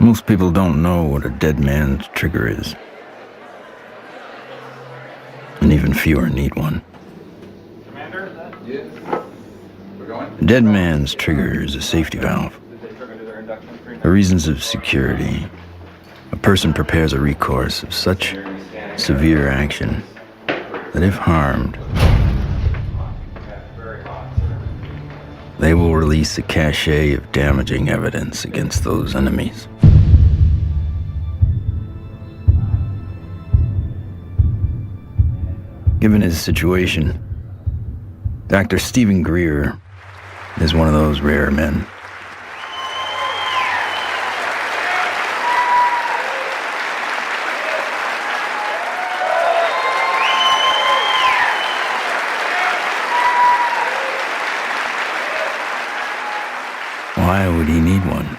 Most people don't know what a dead man's trigger is. And even fewer need one. Commander? Yes. We're going? A dead man's trigger is a safety valve. For reasons of security, a person prepares a recourse of such severe action that if harmed, they will release a cache of damaging evidence against those enemies. Given his situation, Dr. Stephen Greer is one of those rare men. Why would he need one?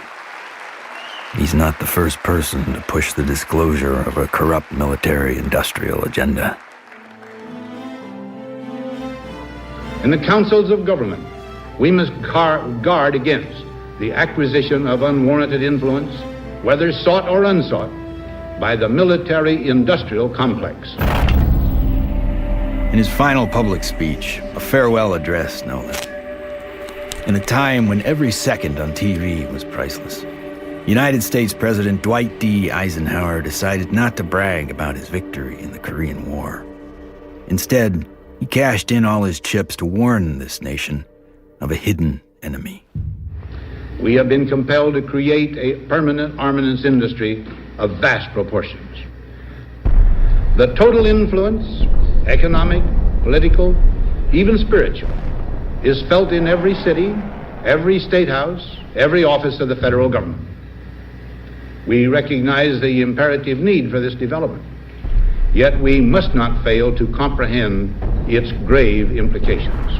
He's not the first person to push the disclosure of a corrupt military-industrial agenda. In the councils of government, we must guard against the acquisition of unwarranted influence, whether sought or unsought, by the military-industrial complex. In his final public speech, a farewell address, no less, in a time when every second on TV was priceless, United States President Dwight D. Eisenhower decided not to brag about his victory in the Korean War. Instead, he cashed in all his chips to warn this nation of a hidden enemy. We have been compelled to create a permanent armaments industry of vast proportions. The total influence, economic, political, even spiritual, is felt in every city, every state house, every office of the federal government. We recognize the imperative need for this development, yet we must not fail to comprehend its grave implications.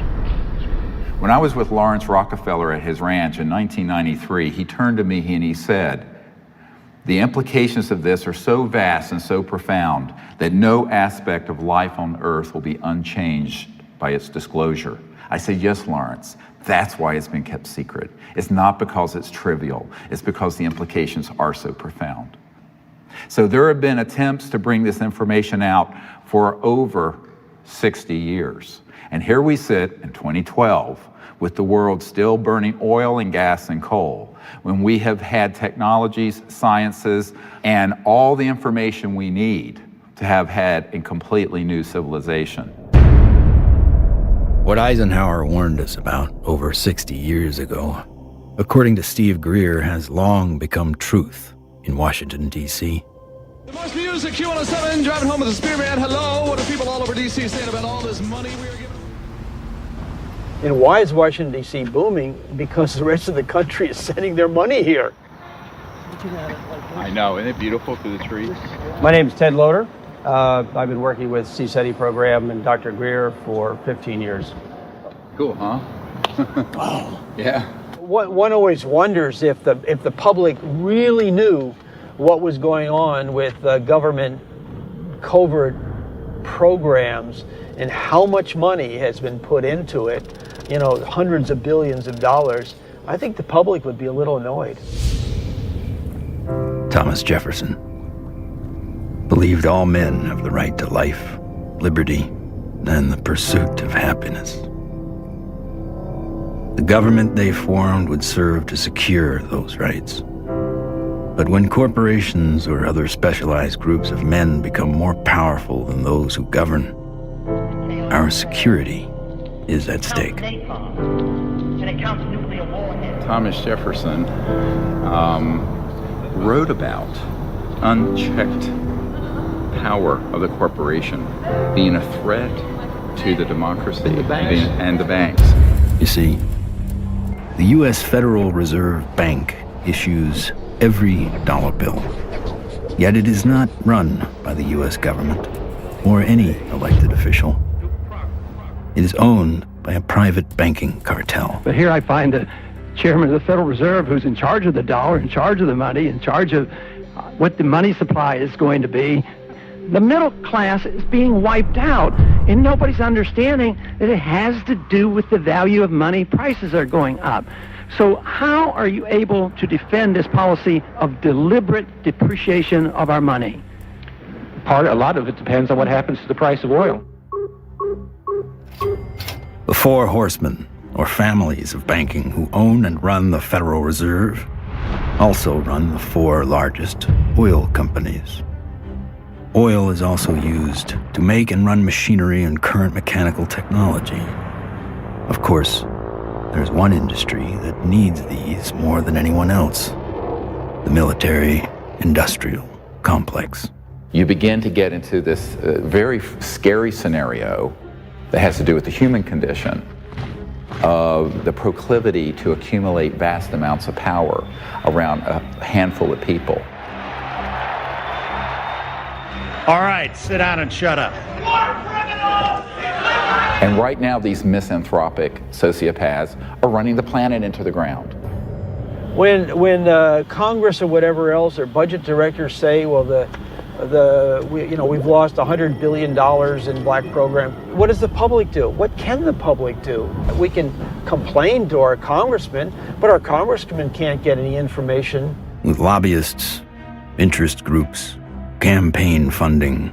When I was with Lawrence Rockefeller at his ranch in 1993, he turned to me and he said, "The implications of this are so vast and so profound that no aspect of life on earth will be unchanged by its disclosure." I said, "Yes, Lawrence, that's why it's been kept secret. It's not because it's trivial, it's because the implications are so profound." So there have been attempts to bring this information out for over 60 years. And here we sit in 2012 with the world still burning oil and gas and coal, when we have had technologies, sciences, and all the information we need to have had a completely new civilization. What Eisenhower warned us about over 60 years ago, according to Steve Greer, has long become truth in Washington, D.C. The most music, Q107, driving home with the Spearman. Hello, what are people all over D.C. saying about all this money we are giving? And why is Washington, D.C. booming? Because the rest of the country is sending their money here. I know, isn't it beautiful through the trees? My name is Ted Loader. I've been working with CSETI program and Dr. Greer for 15 years. Cool, huh? Wow. Yeah. One always wonders if the public really knew what was going on with government covert programs and how much money has been put into it, hundreds of billions of dollars. I think the public would be a little annoyed. Thomas Jefferson believed all men have the right to life, liberty, and the pursuit of happiness. The government they formed would serve to secure those rights. But when corporations or other specialized groups of men become more powerful than those who govern, our security is at stake. Thomas Jefferson wrote about unchecked power of the corporation being a threat to the democracy and the banks. You see, the U.S. Federal Reserve Bank issues every dollar bill, yet it is not run by the U.S. government or any elected official. It is owned by a private banking cartel. But here I find the chairman of the Federal Reserve, who's in charge of the dollar, in charge of the money, in charge of what the money supply is going to be. The middle class is being wiped out, and nobody's understanding that it has to do with the value of money. Prices are going up. So how are you able to defend this policy of deliberate depreciation of our money? A lot of it depends on what happens to the price of oil. The four horsemen, or families of banking who own and run the Federal Reserve, also run the four largest oil companies. Oil is also used to make and run machinery and current mechanical technology. Of course, there's one industry that needs these more than anyone else: the military-industrial complex. You begin to get into this very scary scenario that has to do with the human condition, of the proclivity to accumulate vast amounts of power around a handful of people. All right, sit down and shut up. And right now, these misanthropic sociopaths are running the planet into the ground. When Congress or whatever else or budget directors say, well, we've lost $100 billion in black program, what does the public do? What can the public do? We can complain to our congressmen, but our congressmen can't get any information. With lobbyists, interest groups, campaign funding,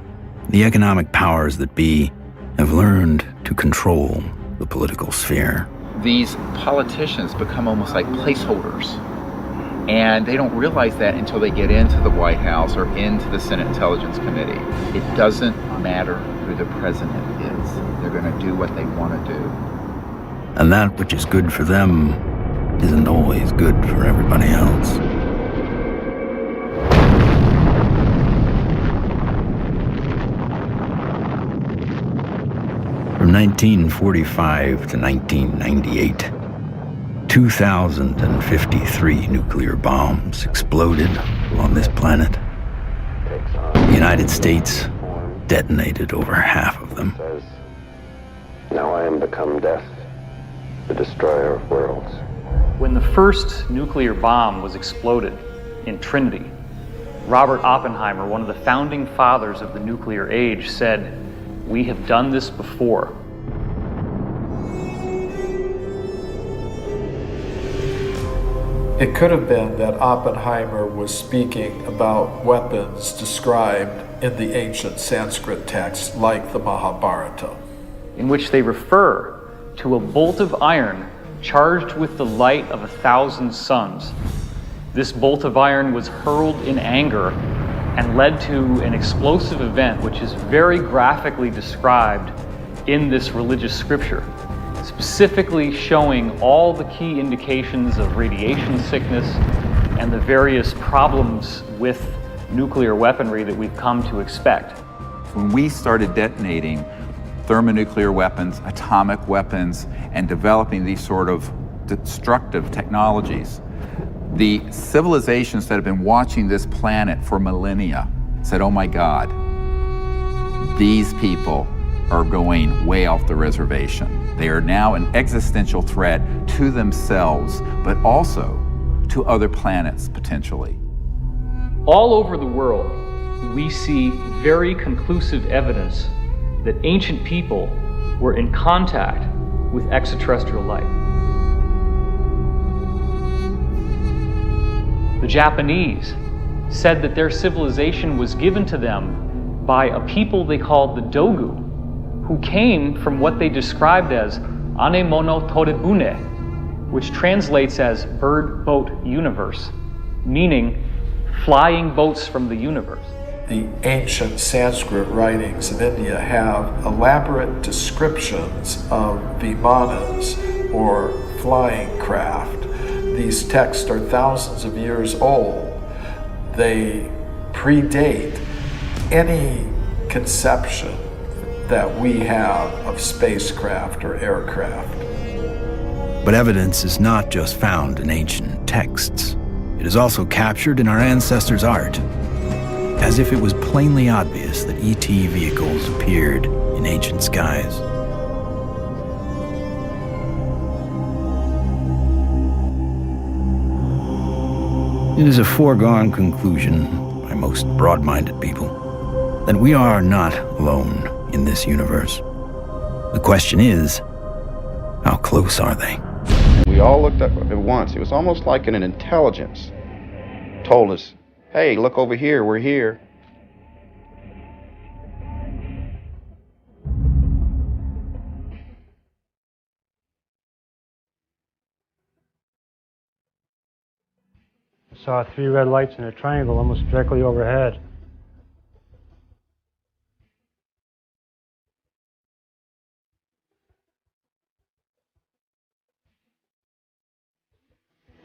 the economic powers that be have learned to control the political sphere. These politicians become almost like placeholders, and they don't realize that until they get into the White House or into the Senate Intelligence Committee. It doesn't matter who the president is. They're going to do what they want to do. And that which is good for them isn't always good for everybody else. From 1945 to 1998, 2,053 nuclear bombs exploded on this planet. The United States detonated over half of them. Now I am become death, the destroyer of worlds. When the first nuclear bomb was exploded in Trinity, Robert Oppenheimer, one of the founding fathers of the nuclear age, said, "We have done this before." It could have been that Oppenheimer was speaking about weapons described in the ancient Sanskrit texts like the Mahabharata, in which they refer to a bolt of iron charged with the light of 1,000 suns. This bolt of iron was hurled in anger and led to an explosive event which is very graphically described in this religious scripture, specifically showing all the key indications of radiation sickness and the various problems with nuclear weaponry that we've come to expect. When we started detonating thermonuclear weapons, atomic weapons, and developing these sort of destructive technologies, the civilizations that have been watching this planet for millennia said, oh my God, these people are going way off the reservation. They are now an existential threat to themselves, but also to other planets potentially. All over the world, we see very conclusive evidence that ancient people were in contact with extraterrestrial life. The Japanese said that their civilization was given to them by a people they called the Dogu, who came from what they described as Anemono Torebune, which translates as bird boat universe, meaning flying boats from the universe. The ancient Sanskrit writings in India have elaborate descriptions of vimanas, or flying craft. These texts are thousands of years old. They predate any conception that we have of spacecraft or aircraft. But evidence is not just found in ancient texts. It is also captured in our ancestors' art, as if it was plainly obvious that ET vehicles appeared in ancient skies. It is a foregone conclusion by most broad-minded people that we are not alone in this universe. The question is, how close are they? We We all looked up at once. It was almost like an intelligence told us, hey, look over here, we're here. I saw 3 red lights in a triangle almost directly overhead.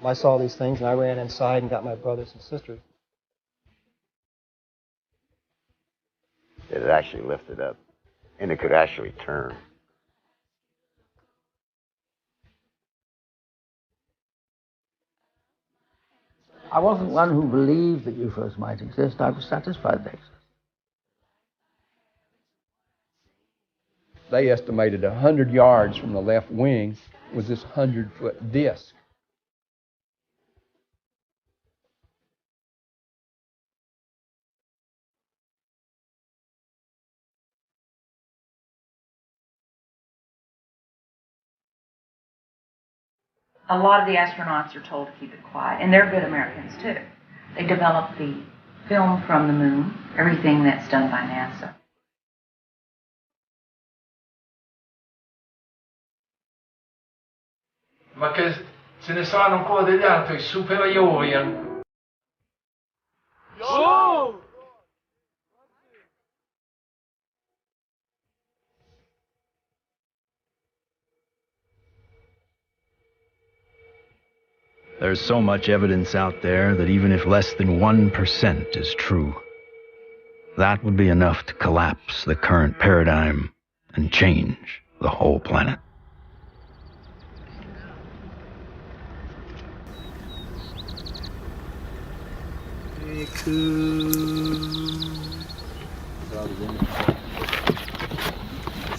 I saw these things and I ran inside and got my brothers and sisters. It actually lifted up, and it could actually turn. I wasn't one who believed that UFOs might exist. I was satisfied they existed. They estimated 100 yards from the left wing was this 100-foot disc. A lot of the astronauts are told to keep it quiet, and they're good Americans too. They develop the film from the moon, everything that's done by NASA. Ma che ce ne saranno ancora degli altri superiori. Oh! There's so much evidence out there that even if less than 1% is true, that would be enough to collapse the current paradigm and change the whole planet.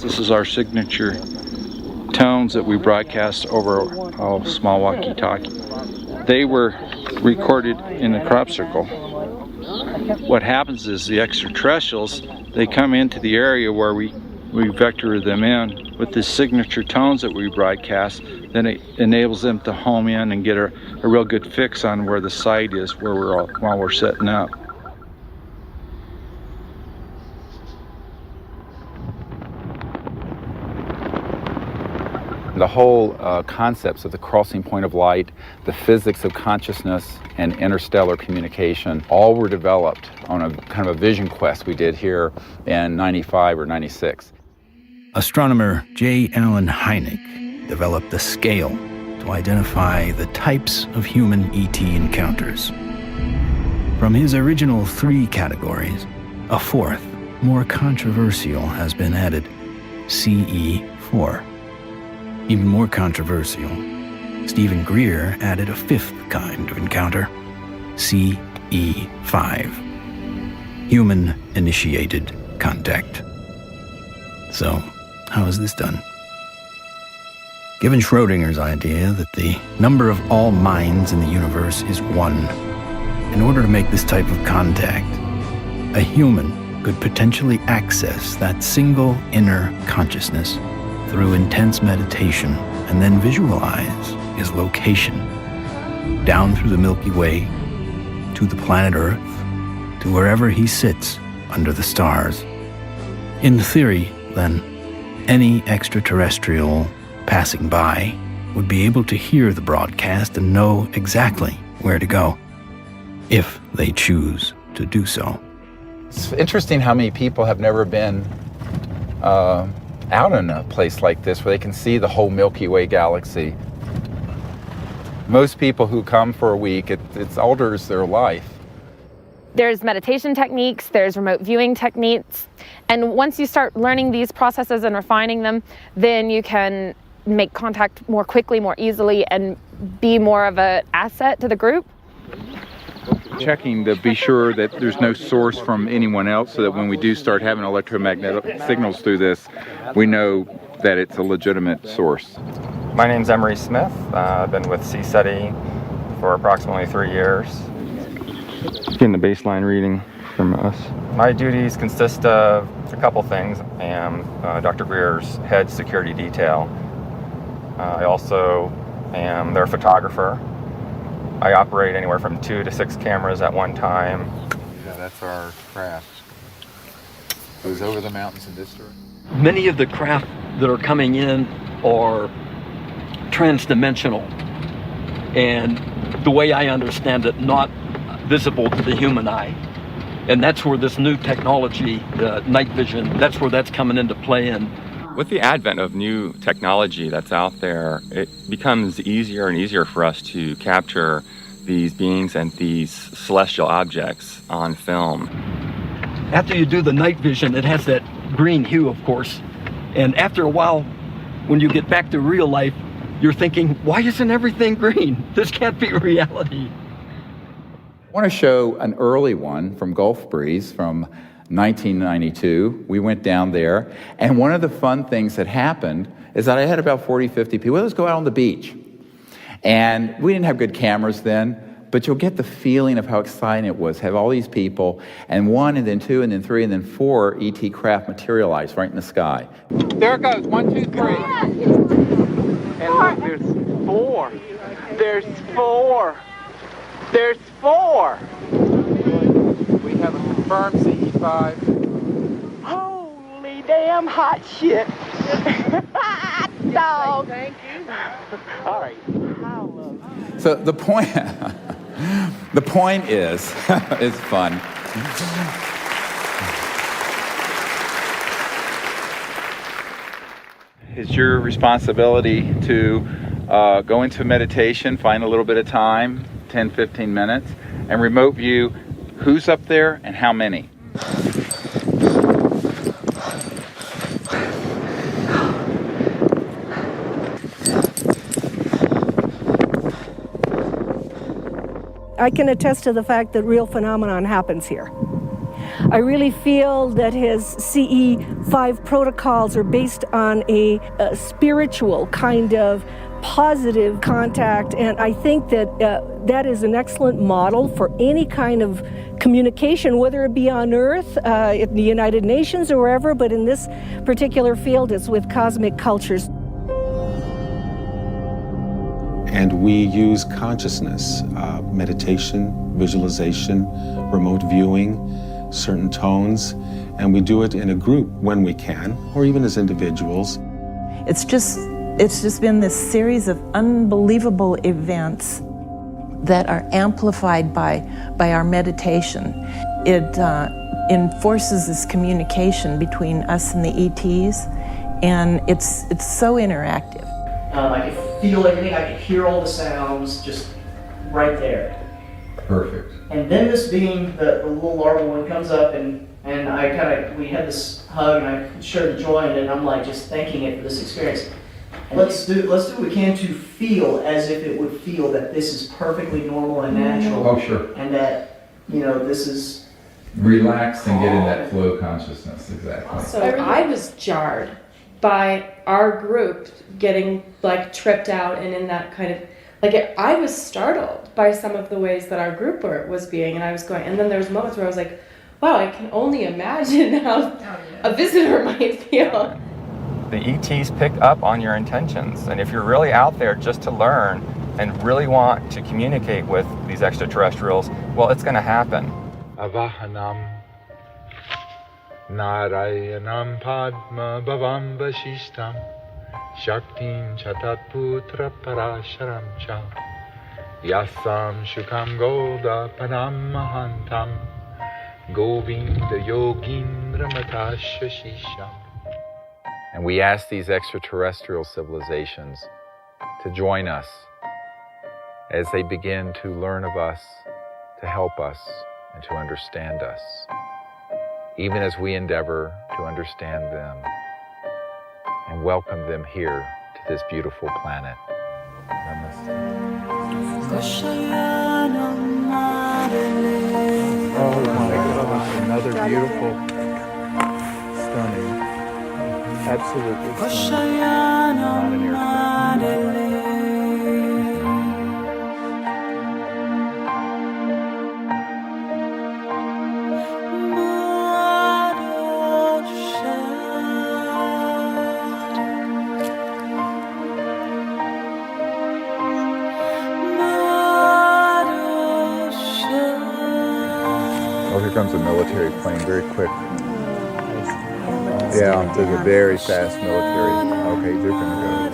This is our signature tones that we broadcast over a small walkie-talkie. They were recorded in the crop circle. What happens is the extraterrestrials, they come into the area where we vector them in with the signature tones that we broadcast. Then it enables them to home in and get a real good fix on where the site is where while we're setting up. The whole concepts of the crossing point of light, the physics of consciousness, and interstellar communication all were developed on a kind of a vision quest we did here in 95 or 96. Astronomer J. Allen Hynek developed the scale to identify the types of human ET encounters. From his original 3 categories, a 4th, more controversial, has been added, CE4. Even more controversial, Stephen Greer added a 5th kind of encounter, CE5. Human-initiated contact. So, how is this done? Given Schrodinger's idea that the number of all minds in the universe is 1, in order to make this type of contact, a human could potentially access that single inner consciousness through intense meditation and then visualize his location down through the Milky Way to the planet Earth to wherever he sits under the stars. In theory, then, any extraterrestrial passing by would be able to hear the broadcast and know exactly where to go, if they choose to do so. It's interesting how many people have never been out in a place like this where they can see the whole Milky Way galaxy. Most people who come for a week, it alters their life. There's meditation techniques, there's remote viewing techniques, and once you start learning these processes and refining them, then you can make contact more quickly, more easily, and be more of an asset to the group. Checking to be sure that there's no source from anyone else so that when we do start having electromagnetic signals through this, we know that it's a legitimate source. My name's Emery Smith. I've been with CSETI for approximately 3 years. Getting the baseline reading from us. My duties consist of a couple things. I am Dr. Greer's head security detail. I also am their photographer. I operate anywhere from 2 to 6 cameras at one time. Yeah, that's our craft. Goes over the mountains in this direction. Many of the craft that are coming in are transdimensional, and the way I understand it, not visible to the human eye. And that's where this new technology, night vision, that's where that's coming into play. And with the advent of new technology that's out there, it becomes easier and easier for us to capture these beings and these celestial objects on film. After you do the night vision, it has that green hue, of course. And after a while, when you get back to real life, you're thinking, why isn't everything green? This can't be reality. I want to show an early one from Gulf Breeze from 1992. We went down there, and one of the fun things that happened is that I had about 40, 50 people. Let's go out on the beach. And we didn't have good cameras then, but you'll get the feeling of how exciting it was. Have all these people, and 1, and then 2, and then 3, and then 4 ET craft materialize right in the sky. There it goes, 1, 2, 3. And look, there's 4. There's 4. There's 4. We have a confirmed CE5. Holy damn hot shit. Dog. Thank you. All right. So the point is, it's fun. It's your responsibility to go into meditation, find a little bit of time, 10, 15 minutes, and remote view who's up there and how many. I can attest to the fact that real phenomenon happens here. I really feel that his CE5 protocols are based on a spiritual kind of positive contact, and I think that that is an excellent model for any kind of communication, whether it be on Earth, in the United Nations or wherever, but in this particular field it's with cosmic cultures. And we use consciousness, meditation, visualization, remote viewing, certain tones, and we do it in a group when we can, or even as individuals. It's just been this series of unbelievable events that are amplified by our meditation. It enforces this communication between us and the ETs, and it's so interactive. I could feel everything, I could hear all the sounds just right there. Perfect. And then this being the little larval one comes up, and we had this hug, and I shared the joy in it, and I'm like just thanking it for this experience. And let's do what we can to feel as if it would feel that this is perfectly normal and natural. Oh, sure. And that, this is... Relax and get in that flow consciousness, exactly. So I was jarred by our group getting tripped out and in that kind of, I was startled by some of the ways that our group was being, and I was going, and then there's moments where I was like, wow, I can only imagine how a visitor might feel. The ETs pick up on your intentions, and if you're really out there just to learn and really want to communicate with these extraterrestrials, well, it's going to happen. Avahanam Narayanam Padma Bhavam Vashishtam Shaktim Chatat Putra Parasharam Cha Yasam Shukam Golda Padam Mahantam Govinda Yogindra Matashashisham. And we ask these extraterrestrial civilizations to join us as they begin to learn of us, to help us, and to understand us, even as we endeavor to understand them and welcome them here to this beautiful planet. Namaste. Oh my gosh, another beautiful, stunning, absolutely stunning. Not an aircraft. Oh, here comes a military plane, very quick. Yeah, there's a very fast military. Okay, they're gonna go.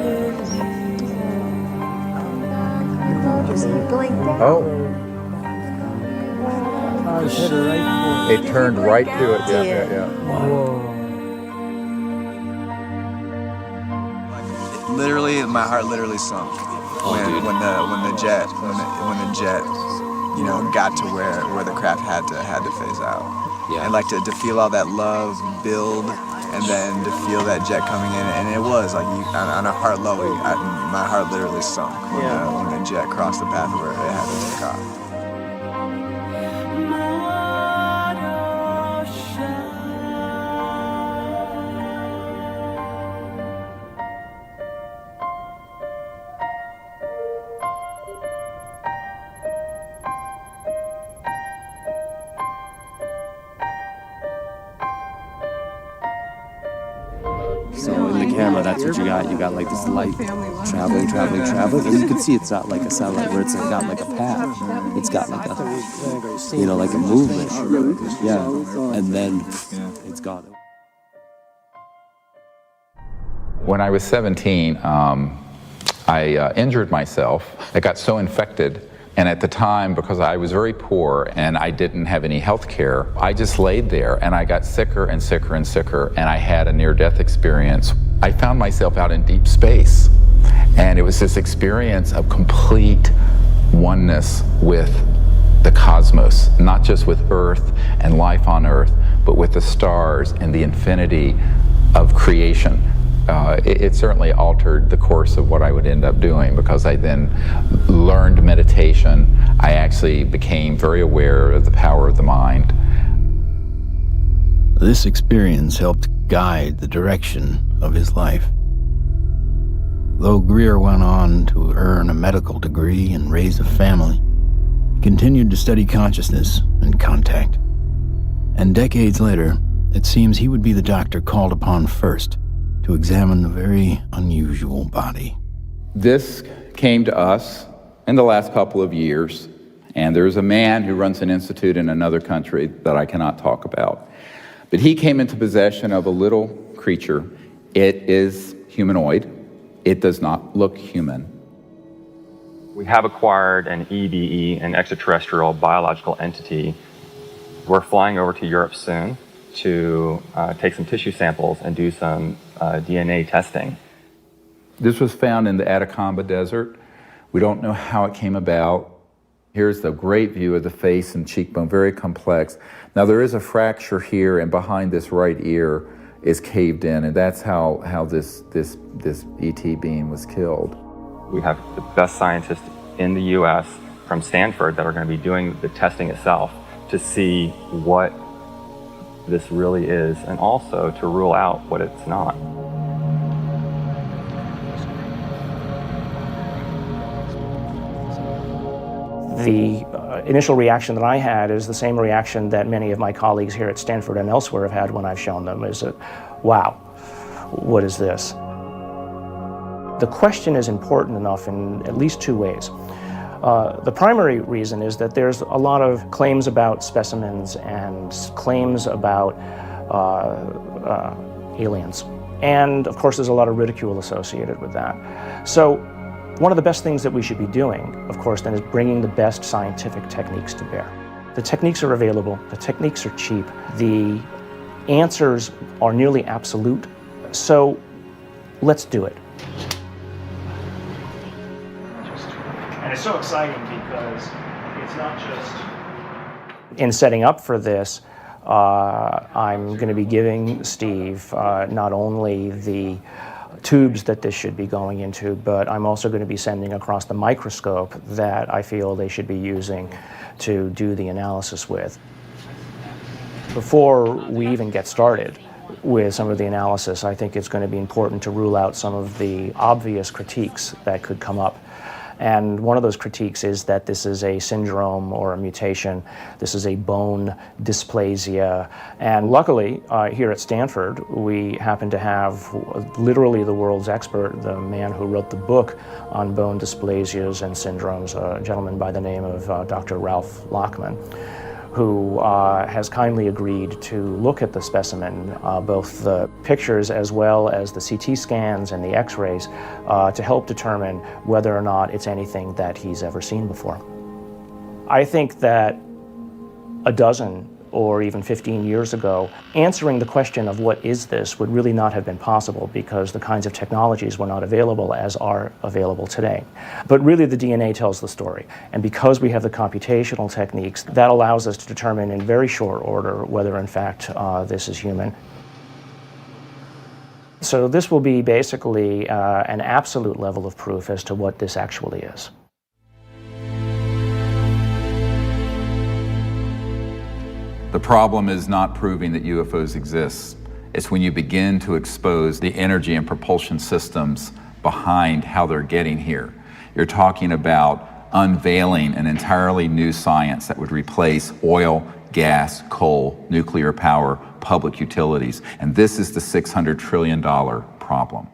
Just blinked out. Oh. It turned right to it. Yeah. Literally, my heart literally sunk when the jet, you know, got to where the craft had to phase out. Yeah. And like to feel all that love build, and then to feel that jet coming in, and it was like on a heart level, my heart literally sunk when the jet crossed the path where it had to take off. So in the camera, that's what you got. You got like this light traveling, and you can see it's not like a satellite where it's got like a path. It's got like a, you know, like a movement. Yeah, and then it's gone. When I was 17, I injured myself. I got so infected. And at the time, because I was very poor and I didn't have any health care, I just laid there and I got sicker and sicker and sicker, and I had a near-death experience. I found myself out in deep space, and it was this experience of complete oneness with the cosmos, not just with Earth and life on Earth, but with the stars and the infinity of creation. It certainly altered the course of what I would end up doing, because I then learned meditation. I actually became very aware of the power of the mind. This experience helped guide the direction of his life. Though Greer went on to earn a medical degree and raise a family, he continued to study consciousness and contact. And decades later, it seems he would be the doctor called upon first to examine the very unusual body. This came to us in the last couple of years, and there's a man who runs an institute in another country that I cannot talk about. But he came into possession of a little creature. It is humanoid. It does not look human. We have acquired an EBE, an extraterrestrial biological entity. We're flying over to Europe soon to take some tissue samples and do some DNA testing. This was found in the Atacama Desert. We don't know how it came about. Here's the great view of the face and cheekbone, very complex. Now there is a fracture here, and behind this right ear is caved in, and that's how this ET being was killed. We have the best scientists in the US from Stanford that are going to be doing the testing itself to see what this really is, and also to rule out what it's not. The initial reaction that I had is the same reaction that many of my colleagues here at Stanford and elsewhere have had when I've shown them, is that, wow, what is this? The question is important enough in at least two ways. The primary reason is that there's a lot of claims about specimens and claims about aliens. And of course, there's a lot of ridicule associated with that. So one of the best things that we should be doing, of course, then is bringing the best scientific techniques to bear. The techniques are available, the techniques are cheap, the answers are nearly absolute, so let's do it. And it's so exciting because it's not just... In setting up for this, I'm going to be giving Steve not only the tubes that this should be going into, but I'm also going to be sending across the microscope that I feel they should be using to do the analysis with. Before we even get started with some of the analysis, I think it's going to be important to rule out some of the obvious critiques that could come up. And one of those critiques is that this is a syndrome or a mutation. This is a bone dysplasia. And luckily, here at Stanford, we happen to have literally the world's expert, the man who wrote the book on bone dysplasias and syndromes, a gentleman by the name of Dr. Ralph Lockman, who has kindly agreed to look at the specimen, both the pictures as well as the CT scans and the x-rays, to help determine whether or not it's anything that he's ever seen before. I think that a dozen or even 15 years ago, answering the question of what is this would really not have been possible because the kinds of technologies were not available as are available today. But really the DNA tells the story. And because we have the computational techniques, that allows us to determine in very short order whether in fact this is human. So this will be basically an absolute level of proof as to what this actually is. The problem is not proving that UFOs exist. It's when you begin to expose the energy and propulsion systems behind how they're getting here. You're talking about unveiling an entirely new science that would replace oil, gas, coal, nuclear power, public utilities. And this is the $600 trillion problem.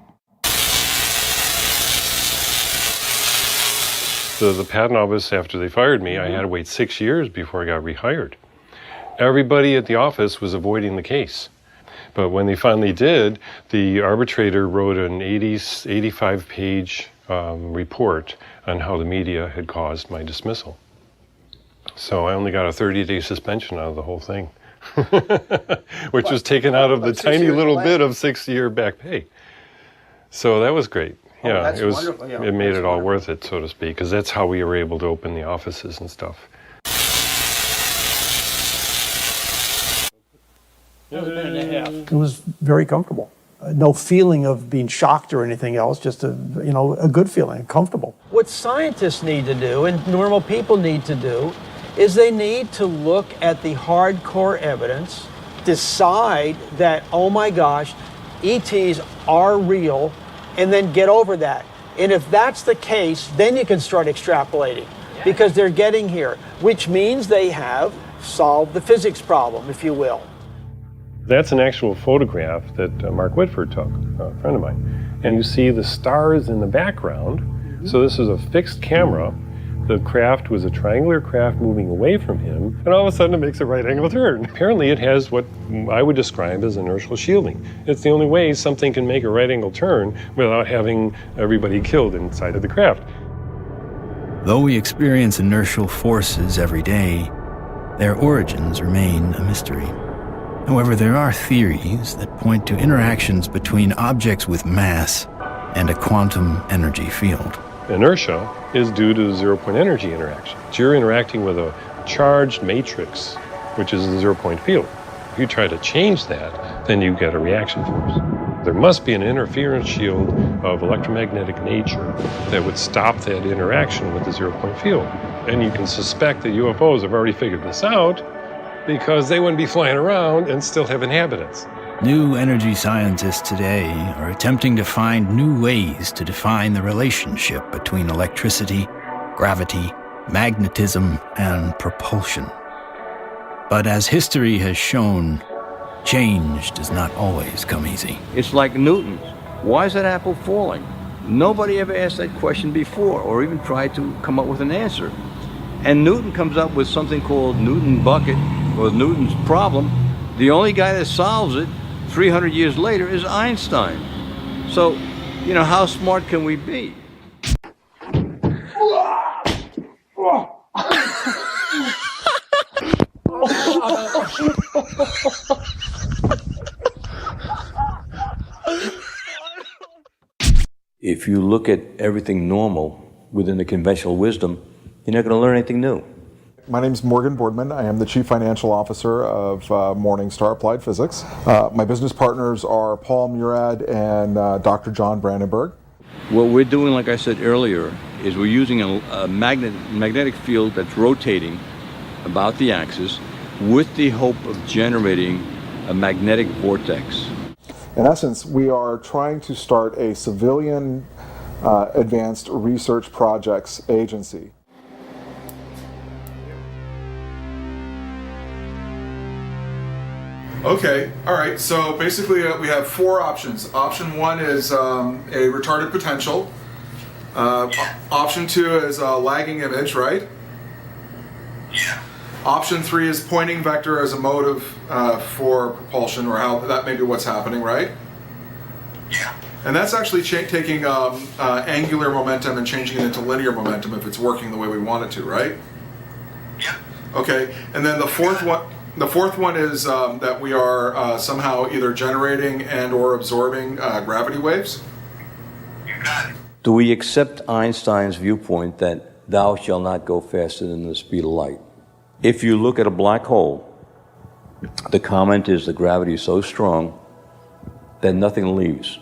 So the patent office, after they fired me, I had to wait 6 years before I got rehired. Everybody at the office was avoiding the case. But when they finally did, the arbitrator wrote an 85-page report on how the media had caused my dismissal. So I only got a 30-day suspension out of the whole thing, which was taken out of the tiny little bit of 6-year back pay. So that was great. Yeah, it was. Yeah, it made it all worth it, so to speak, because that's how we were able to open the offices and stuff. It was very comfortable. No feeling of being shocked or anything else, just a good feeling, comfortable. What scientists need to do, and normal people need to do, is they need to look at the hardcore evidence, decide that, oh my gosh, ETs are real, and then get over that. And if that's the case, then you can start extrapolating, because they're getting here, which means they have solved the physics problem, if you will. That's an actual photograph that Mark Whitford took, a friend of mine. And you see the stars in the background. So this is a fixed camera. The craft was a triangular craft moving away from him, and all of a sudden it makes a right angle turn. Apparently it has what I would describe as inertial shielding. It's the only way something can make a right angle turn without having everybody killed inside of the craft. Though we experience inertial forces every day, their origins remain a mystery. However, there are theories that point to interactions between objects with mass and a quantum energy field. Inertia is due to the zero-point energy interaction. So you're interacting with a charged matrix, which is a zero-point field. If you try to change that, then you get a reaction force. There must be an interference shield of electromagnetic nature that would stop that interaction with the zero-point field. And you can suspect that UFOs have already figured this out, because they wouldn't be flying around and still have inhabitants. New energy scientists today are attempting to find new ways to define the relationship between electricity, gravity, magnetism, and propulsion. But as history has shown, change does not always come easy. It's like Newton. Why is that apple falling? Nobody ever asked that question before or even tried to come up with an answer. And Newton comes up with something called Newton bucket, or Newton's problem. The only guy that solves it 300 years later is Einstein. So, how smart can we be? If you look at everything normal within the conventional wisdom, you're not going to learn anything new. My name is Morgan Boardman. I am the Chief Financial Officer of Morningstar Applied Physics. My business partners are Paul Murad and Dr. John Brandenburg. What we're doing, like I said earlier, is we're using a magnetic field that's rotating about the axis with the hope of generating a magnetic vortex. In essence, we are trying to start a civilian advanced research projects agency. Okay, all right, so basically we have 4 options. Option 1 is a retarded potential. Option 2 is a lagging image, right? Yeah. Option 3 is pointing vector as a motive for propulsion, or how that may be what's happening, right? Yeah. And that's actually taking angular momentum and changing it into linear momentum if it's working the way we want it to, right? Yeah. Okay. And then the fourth one is that we are somehow either generating and or absorbing gravity waves. You got it. Do we accept Einstein's viewpoint that thou shalt not go faster than the speed of light? If you look at a black hole, the comment is the gravity is so strong that nothing leaves.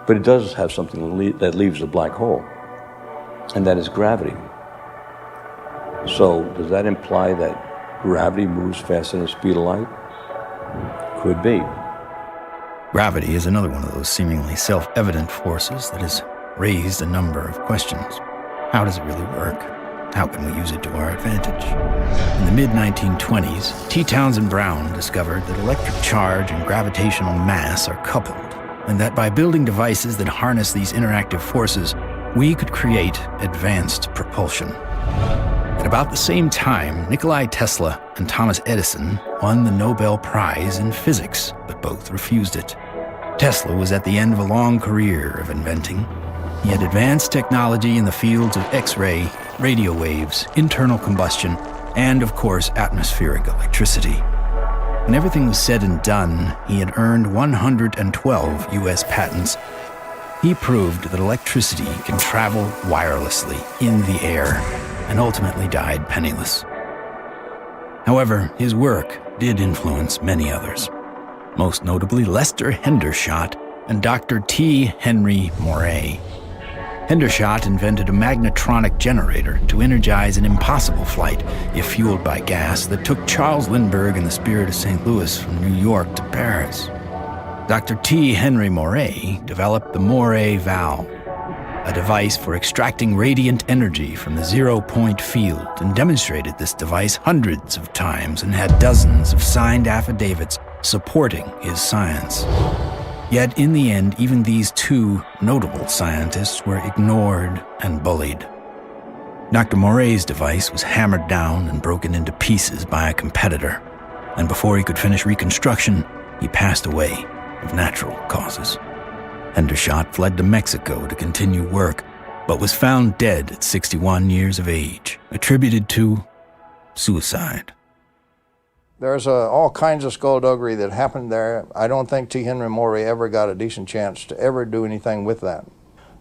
But it does have something that leaves the black hole, and that is gravity. So does that imply that gravity moves faster than the speed of light? Could be. Gravity is another one of those seemingly self-evident forces that has raised a number of questions. How does it really work? How can we use it to our advantage? In the mid-1920s, T. Townsend Brown discovered that electric charge and gravitational mass are coupled, and that by building devices that harness these interactive forces, we could create advanced propulsion. At about the same time, Nikola Tesla and Thomas Edison won the Nobel Prize in Physics, but both refused it. Tesla was at the end of a long career of inventing. He had advanced technology in the fields of X-ray, radio waves, internal combustion, and, of course, atmospheric electricity. When everything was said and done, he had earned 112 U.S. patents. He proved that electricity can travel wirelessly in the air, and ultimately died penniless. However, his work did influence many others, most notably Lester Hendershot and Dr. T. Henry Moray. Hendershot invented a magnetronic generator to energize an impossible flight, if fueled by gas, that took Charles Lindbergh and the Spirit of St. Louis from New York to Paris. Dr. T. Henry Moray developed the Moray valve, a device for extracting radiant energy from the zero-point field, and demonstrated this device hundreds of times and had dozens of signed affidavits supporting his science. Yet in the end, even these two notable scientists were ignored and bullied. Dr. Moray's device was hammered down and broken into pieces by a competitor, and before he could finish reconstruction, he passed away of natural causes. Hendershot fled to Mexico to continue work, but was found dead at 61 years of age, attributed to suicide. There's all kinds of skullduggery that happened there. I don't think T. Henry Moray ever got a decent chance to ever do anything with that.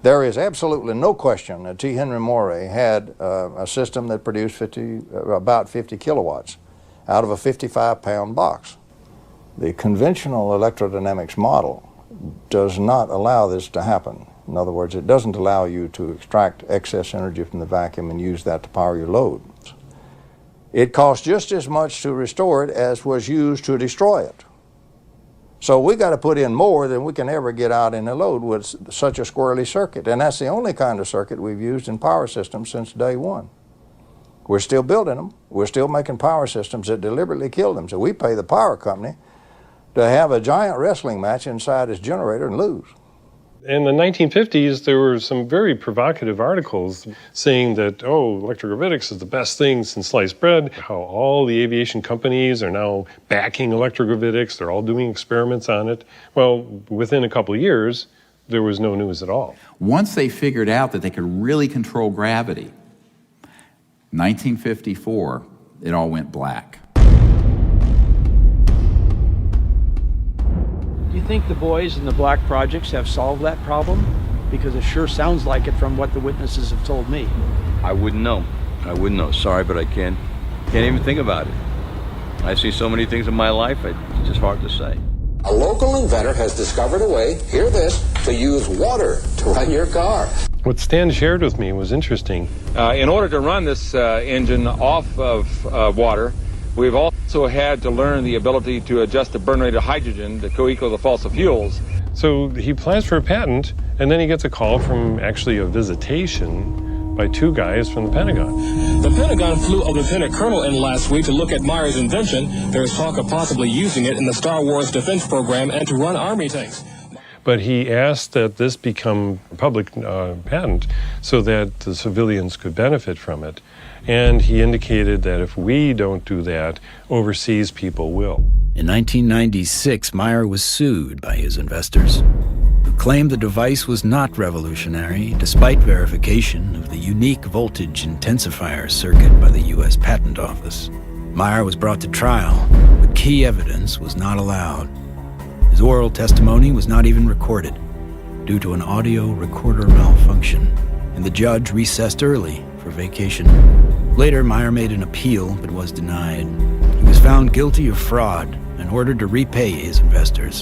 There is absolutely no question that T. Henry Moray had a system that produced about 50 kilowatts out of a 55-pound box. The conventional electrodynamics model does not allow this to happen. In other words, it doesn't allow you to extract excess energy from the vacuum and use that to power your load. It costs just as much to restore it as was used to destroy it. So we got to put in more than we can ever get out in a load with such a squirrely circuit. And that's the only kind of circuit we've used in power systems since day one. We're still building them. We're still making power systems that deliberately kill them. So we pay the power company to have a giant wrestling match inside his generator and lose. In the 1950s, there were some very provocative articles saying that, electrogravitics is the best thing since sliced bread, how all the aviation companies are now backing electrogravitics, they're all doing experiments on it. Well, within a couple of years, there was no news at all. Once they figured out that they could really control gravity, 1954, it all went black. Do you think the boys in the Black Projects have solved that problem? Because it sure sounds like it from what the witnesses have told me. I wouldn't know. I wouldn't know. Sorry, but I can't even think about it. I see so many things in my life, it's just hard to say. A local inventor has discovered a way, hear this, to use water to run your car. What Stan shared with me was interesting. In order to run this engine off of water, we've also had to learn the ability to adjust the burn rate of hydrogen to co-equal the fossil fuels. So he applies for a patent, and then he gets a call from actually a visitation by two guys from the Pentagon. The Pentagon flew a lieutenant colonel in last week to look at Meyer's invention. There's talk of possibly using it in the Star Wars defense program and to run Army tanks. But he asked that this become a public patent so that the civilians could benefit from it. And he indicated that if we don't do that, overseas people will. In 1996, Meyer was sued by his investors, who claimed the device was not revolutionary despite verification of the unique voltage intensifier circuit by the U.S. Patent Office. Meyer was brought to trial, but key evidence was not allowed. His oral testimony was not even recorded due to an audio recorder malfunction, and the judge recessed early for vacation. Later, Meyer made an appeal but was denied. He was found guilty of fraud and ordered to repay his investors,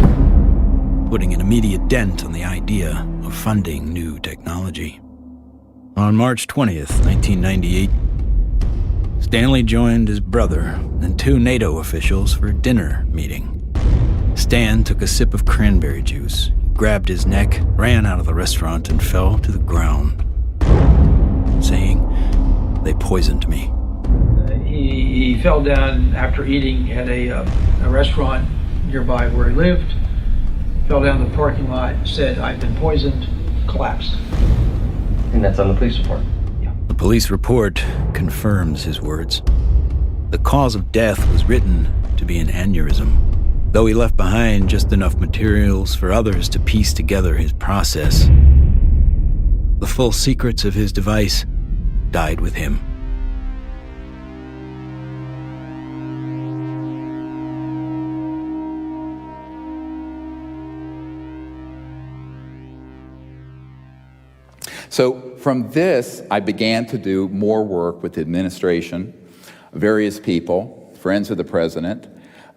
putting an immediate dent on the idea of funding new technology. On March 20th, 1998, Stanley joined his brother and 2 NATO officials for a dinner meeting. Stan took a sip of cranberry juice, grabbed his neck, ran out of the restaurant, and fell to the ground, saying, "They poisoned me." He fell down after eating at a restaurant nearby where he lived, fell down the parking lot, said, "I've been poisoned," collapsed. And that's on the police report? The police report confirms his words. The cause of death was written to be an aneurysm, though he left behind just enough materials for others to piece together his process. The full secrets of his device died with him. So from this, I began to do more work with the administration, various people, friends of the president,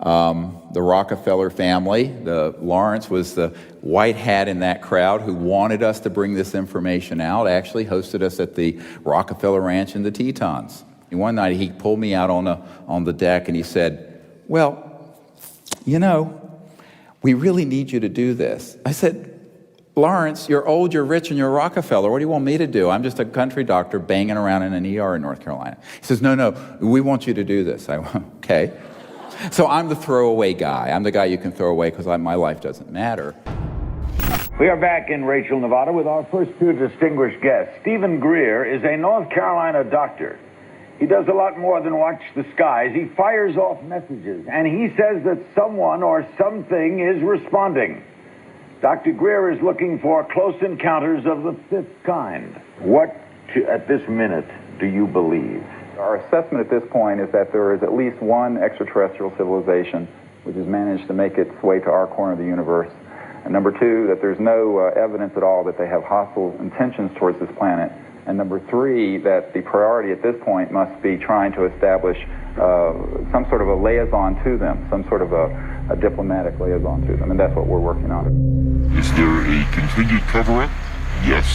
the Rockefeller family. Lawrence was the white hat in that crowd who wanted us to bring this information out, actually hosted us at the Rockefeller Ranch in the Tetons. And one night he pulled me out on the deck and he said, "Well, you know, we really need you to do this." I said, "Lawrence, you're old, you're rich, and you're Rockefeller. What do you want me to do? I'm just a country doctor banging around in an ER in North Carolina." He says, No, we want you to do this. I went, "Okay." So I'm the throwaway guy. I'm the guy you can throw away because my life doesn't matter. We are back in Rachel, Nevada with our first 2 distinguished guests. Stephen Greer is a North Carolina doctor. He does a lot more than watch the skies. He fires off messages, and he says that someone or something is responding. Dr. Greer is looking for close encounters of the 5th kind. What, at this minute, do you believe? Our assessment at this point is that there is at least one extraterrestrial civilization which has managed to make its way to our corner of the universe. And number 2, that there's no evidence at all that they have hostile intentions towards this planet. And number 3, that the priority at this point must be trying to establish some sort of a liaison to them, some sort of a diplomatic liaison to them, and that's what we're working on. Is there a continued cover-up? Yes.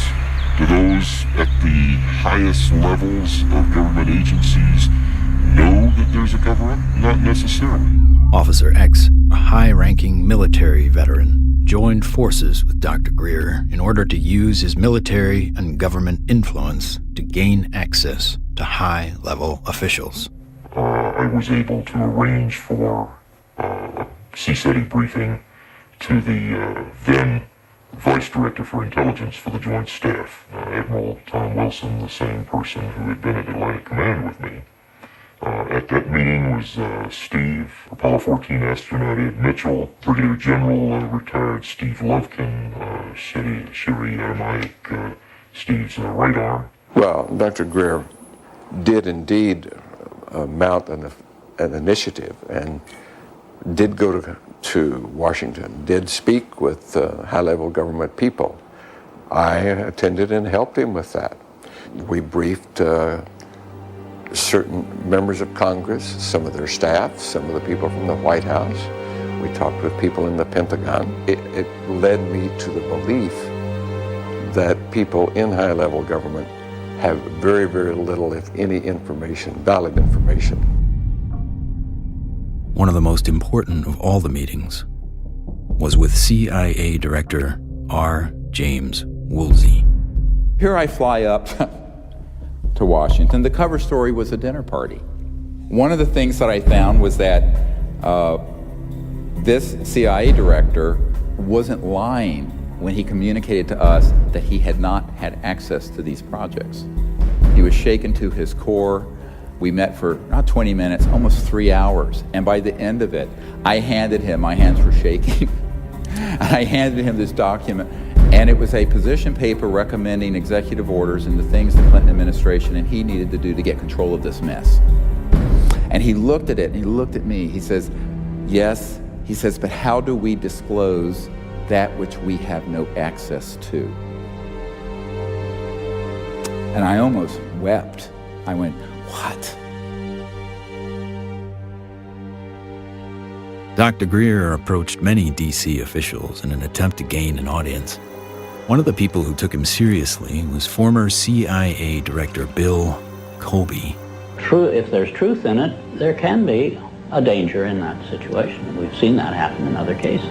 Do those at the highest levels of government agencies know that there's a cover-up? Not necessarily. Officer X, a high-ranking military veteran, joined forces with Dr. Greer in order to use his military and government influence to gain access to high-level officials. I was able to arrange for a CSETI briefing to the then Vice Director for Intelligence for the Joint Staff, Admiral Tom Wilson, the same person who had been at Atlantic Command with me. At that meeting was Steve, Apollo 14 astronaut Ed Mitchell, Brigadier General retired Steve Lovkin, Siri Aramaic, Steve's right arm. Well, Dr. Greer did indeed mount an initiative and did go to Washington, did speak with high-level government people. I attended and helped him with that. We briefed certain members of Congress, some of their staff, some of the people from the White House. We talked with people in the Pentagon. It led me to the belief that people in high-level government have very, very little, if any, information, valid information. One of the most important of all the meetings was with CIA Director R. James Woolsey. Here I fly up to Washington. The cover story was a dinner party. One of the things that I found was that this CIA director wasn't lying when he communicated to us that he had not had access to these projects. He was shaken to his core We met for not 20 minutes, almost 3 hours. And by the end of it, I handed him, my hands were shaking, I handed him this document, and it was a position paper recommending executive orders and the things the Clinton administration and he needed to do to get control of this mess. And he looked at it, and he looked at me. He says, yes, he says, but how do we disclose that which we have no access to? And I almost wept. I went, what? Dr. Greer approached many D.C. officials in an attempt to gain an audience. One of the people who took him seriously was former CIA Director Bill Colby. True, if there's truth in it, there can be a danger in that situation. We've seen that happen in other cases.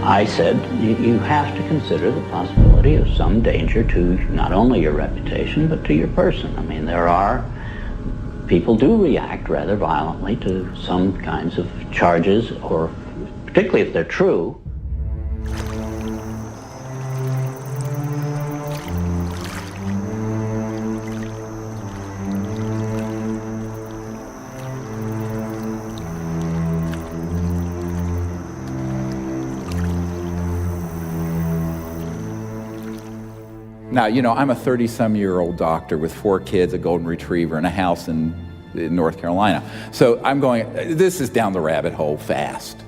I said, you have to consider the possibility of some danger to not only your reputation, but to your person. I mean, people do react rather violently to some kinds of charges, or particularly if they're true. Now, you know, I'm a 30-some-year-old doctor with 4 kids, a golden retriever, and a house in North Carolina. So I'm going, this is down the rabbit hole fast.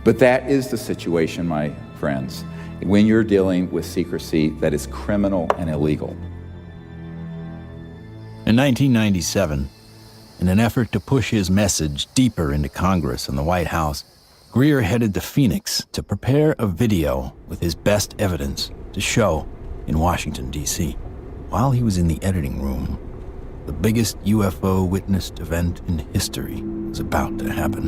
But that is the situation, my friends, when you're dealing with secrecy that is criminal and illegal. In 1997, in an effort to push his message deeper into Congress and the White House, Greer headed to Phoenix to prepare a video with his best evidence to show in Washington, D.C. While he was in the editing room, the biggest UFO witnessed event in history was about to happen.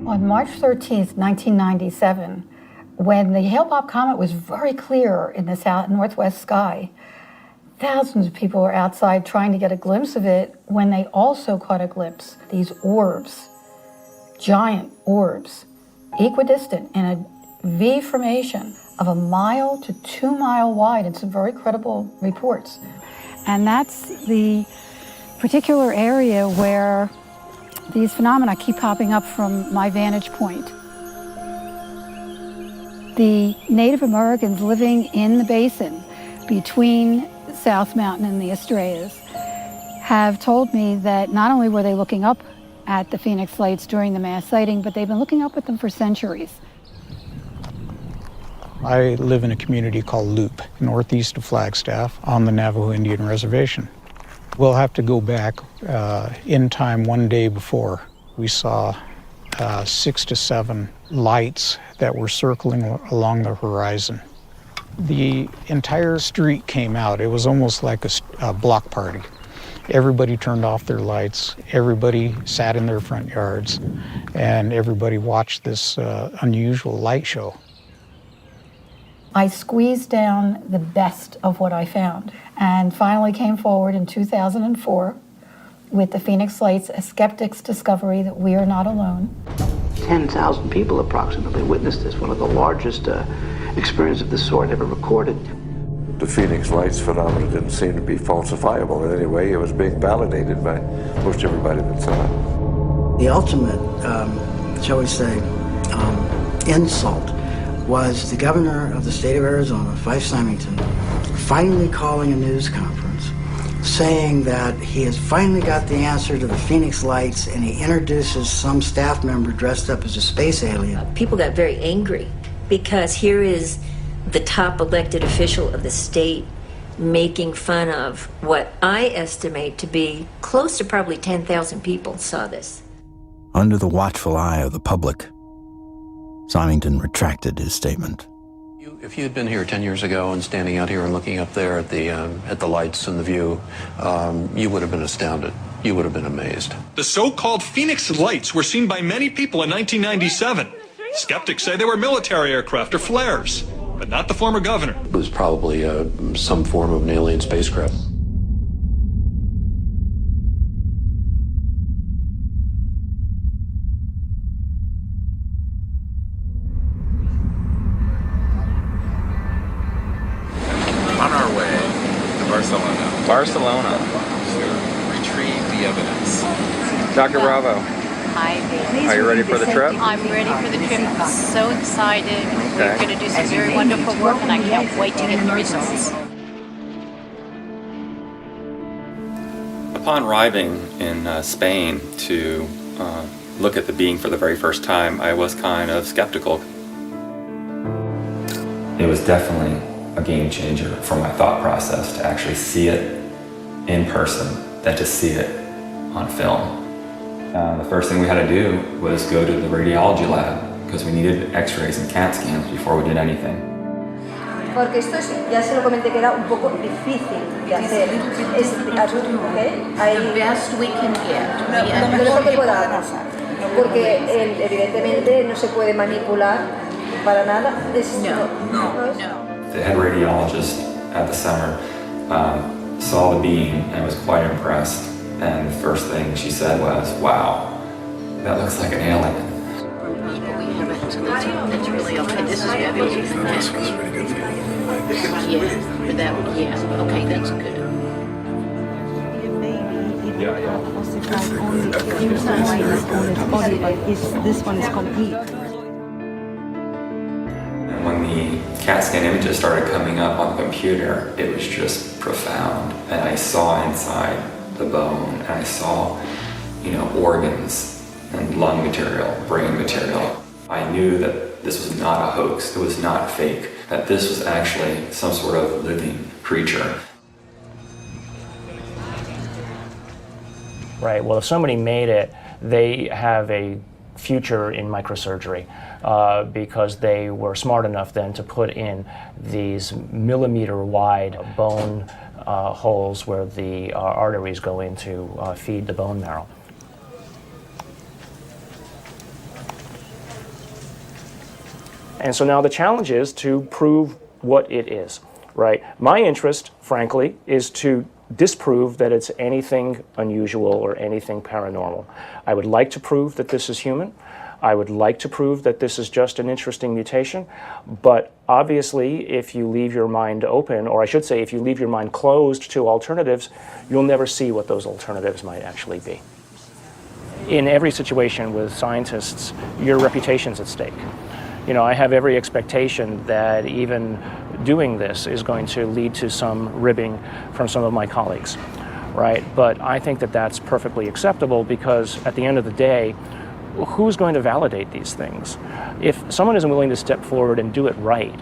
On March 13th, 1997, when the Hale-Bopp comet was very clear in the northwest sky, thousands of people were outside trying to get a glimpse of it when they also caught a glimpse. These orbs, giant orbs, equidistant in a V formation of 1 mile to 2 mile wide in some very credible reports. And that's the particular area where these phenomena keep popping up from my vantage point. The Native Americans living in the basin between South Mountain and the Estrellas have told me that not only were they looking up at the Phoenix Lights during the mass sighting, but they've been looking up at them for centuries. I live in a community called Loop, northeast of Flagstaff, on the Navajo Indian Reservation. We'll have to go back in time one day before. We saw 6 to 7 lights that were circling along the horizon. The entire street came out. It was almost like a block party. Everybody turned off their lights, everybody sat in their front yards, and everybody watched this unusual light show. I squeezed down the best of what I found and finally came forward in 2004 with the Phoenix Lights, a skeptic's discovery that we are not alone. 10,000 people approximately witnessed this, one of the largest experiences of this sort ever recorded. The Phoenix Lights phenomenon didn't seem to be falsifiable in any way. It was being validated by most everybody that saw it. The ultimate, shall we say, insult was the governor of the state of Arizona, Fife Symington, finally calling a news conference saying that he has finally got the answer to the Phoenix Lights, and he introduces some staff member dressed up as a space alien. People got very angry because here is the top elected official of the state making fun of what I estimate to be close to probably 10,000 people saw this. Under the watchful eye of the public, Symington retracted his statement. If you had been here 10 years ago and standing out here and looking up there at the lights and the view, you would have been astounded. You would have been amazed. The so-called Phoenix Lights were seen by many people in 1997. Skeptics say they were military aircraft or flares, but not the former governor. It was probably some form of an alien spacecraft. On our way to Barcelona. Barcelona. To reach Dr. Bravo. Hi, Dave. Are you ready for the trip? I'm ready for the trip. I'm so excited. We're going to do some very wonderful work, and I can't wait to get the results. Upon arriving in Spain to look at the being for the very first time, I was kind of skeptical. It was definitely a game changer for my thought process to actually see it in person than to see it on film. The first thing we had to do was go to the radiology lab because we needed x-rays and CAT scans before we did anything. Porque esto ya se lo comenté que era un poco difícil de hacer. Es explicarlo, ¿ok? The best we can get. Lo mejor que podamos. Porque evidentemente no se puede manipular para nada. No. The head radiologist at the center saw the being and was quite impressed. And the first thing she said was, "Wow, that looks like an alien." That's really okay. This is fabulous. This one's pretty good for you. Yeah. Okay, that's good. This one is complete. And when the CAT scan images started coming up on the computer, it was just profound. And I saw inside the bone, and I saw, organs and lung material, brain material. I knew that this was not a hoax, it was not fake, that this was actually some sort of living creature. Right, well, if somebody made it, they have a future in microsurgery because they were smart enough then to put in these millimeter-wide bone holes where the arteries go in to feed the bone marrow. And so now the challenge is to prove what it is, right? My interest, frankly, is to disprove that it's anything unusual or anything paranormal. I would like to prove that this is human. I would like to prove that this is just an interesting mutation, but obviously if you leave your mind open, or I should say if you leave your mind closed to alternatives, you'll never see what those alternatives might actually be. In every situation with scientists, your reputation's at stake. I have every expectation that even doing this is going to lead to some ribbing from some of my colleagues, right? But I think that that's perfectly acceptable because at the end of the day, who's going to validate these things? If someone isn't willing to step forward and do it right,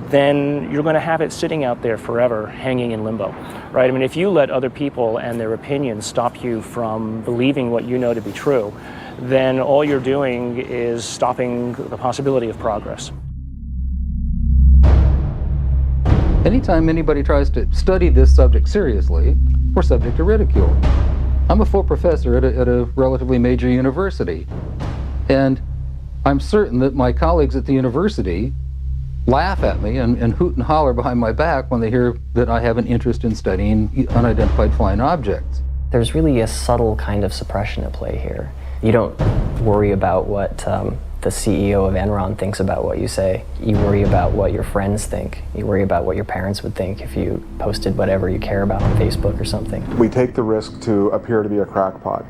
then you're going to have it sitting out there forever, hanging in limbo, right? I mean, if you let other people and their opinions stop you from believing what you know to be true, then all you're doing is stopping the possibility of progress. Anytime anybody tries to study this subject seriously, we're subject to ridicule. I'm a full professor at a relatively major university, and I'm certain that my colleagues at the university laugh at me and hoot and holler behind my back when they hear that I have an interest in studying unidentified flying objects. There's really a subtle kind of suppression at play here. You don't worry about what the CEO of Enron thinks about what you say. You worry about what your friends think. You worry about what your parents would think if you posted whatever you care about on Facebook or something. We take the risk to appear to be a crackpot.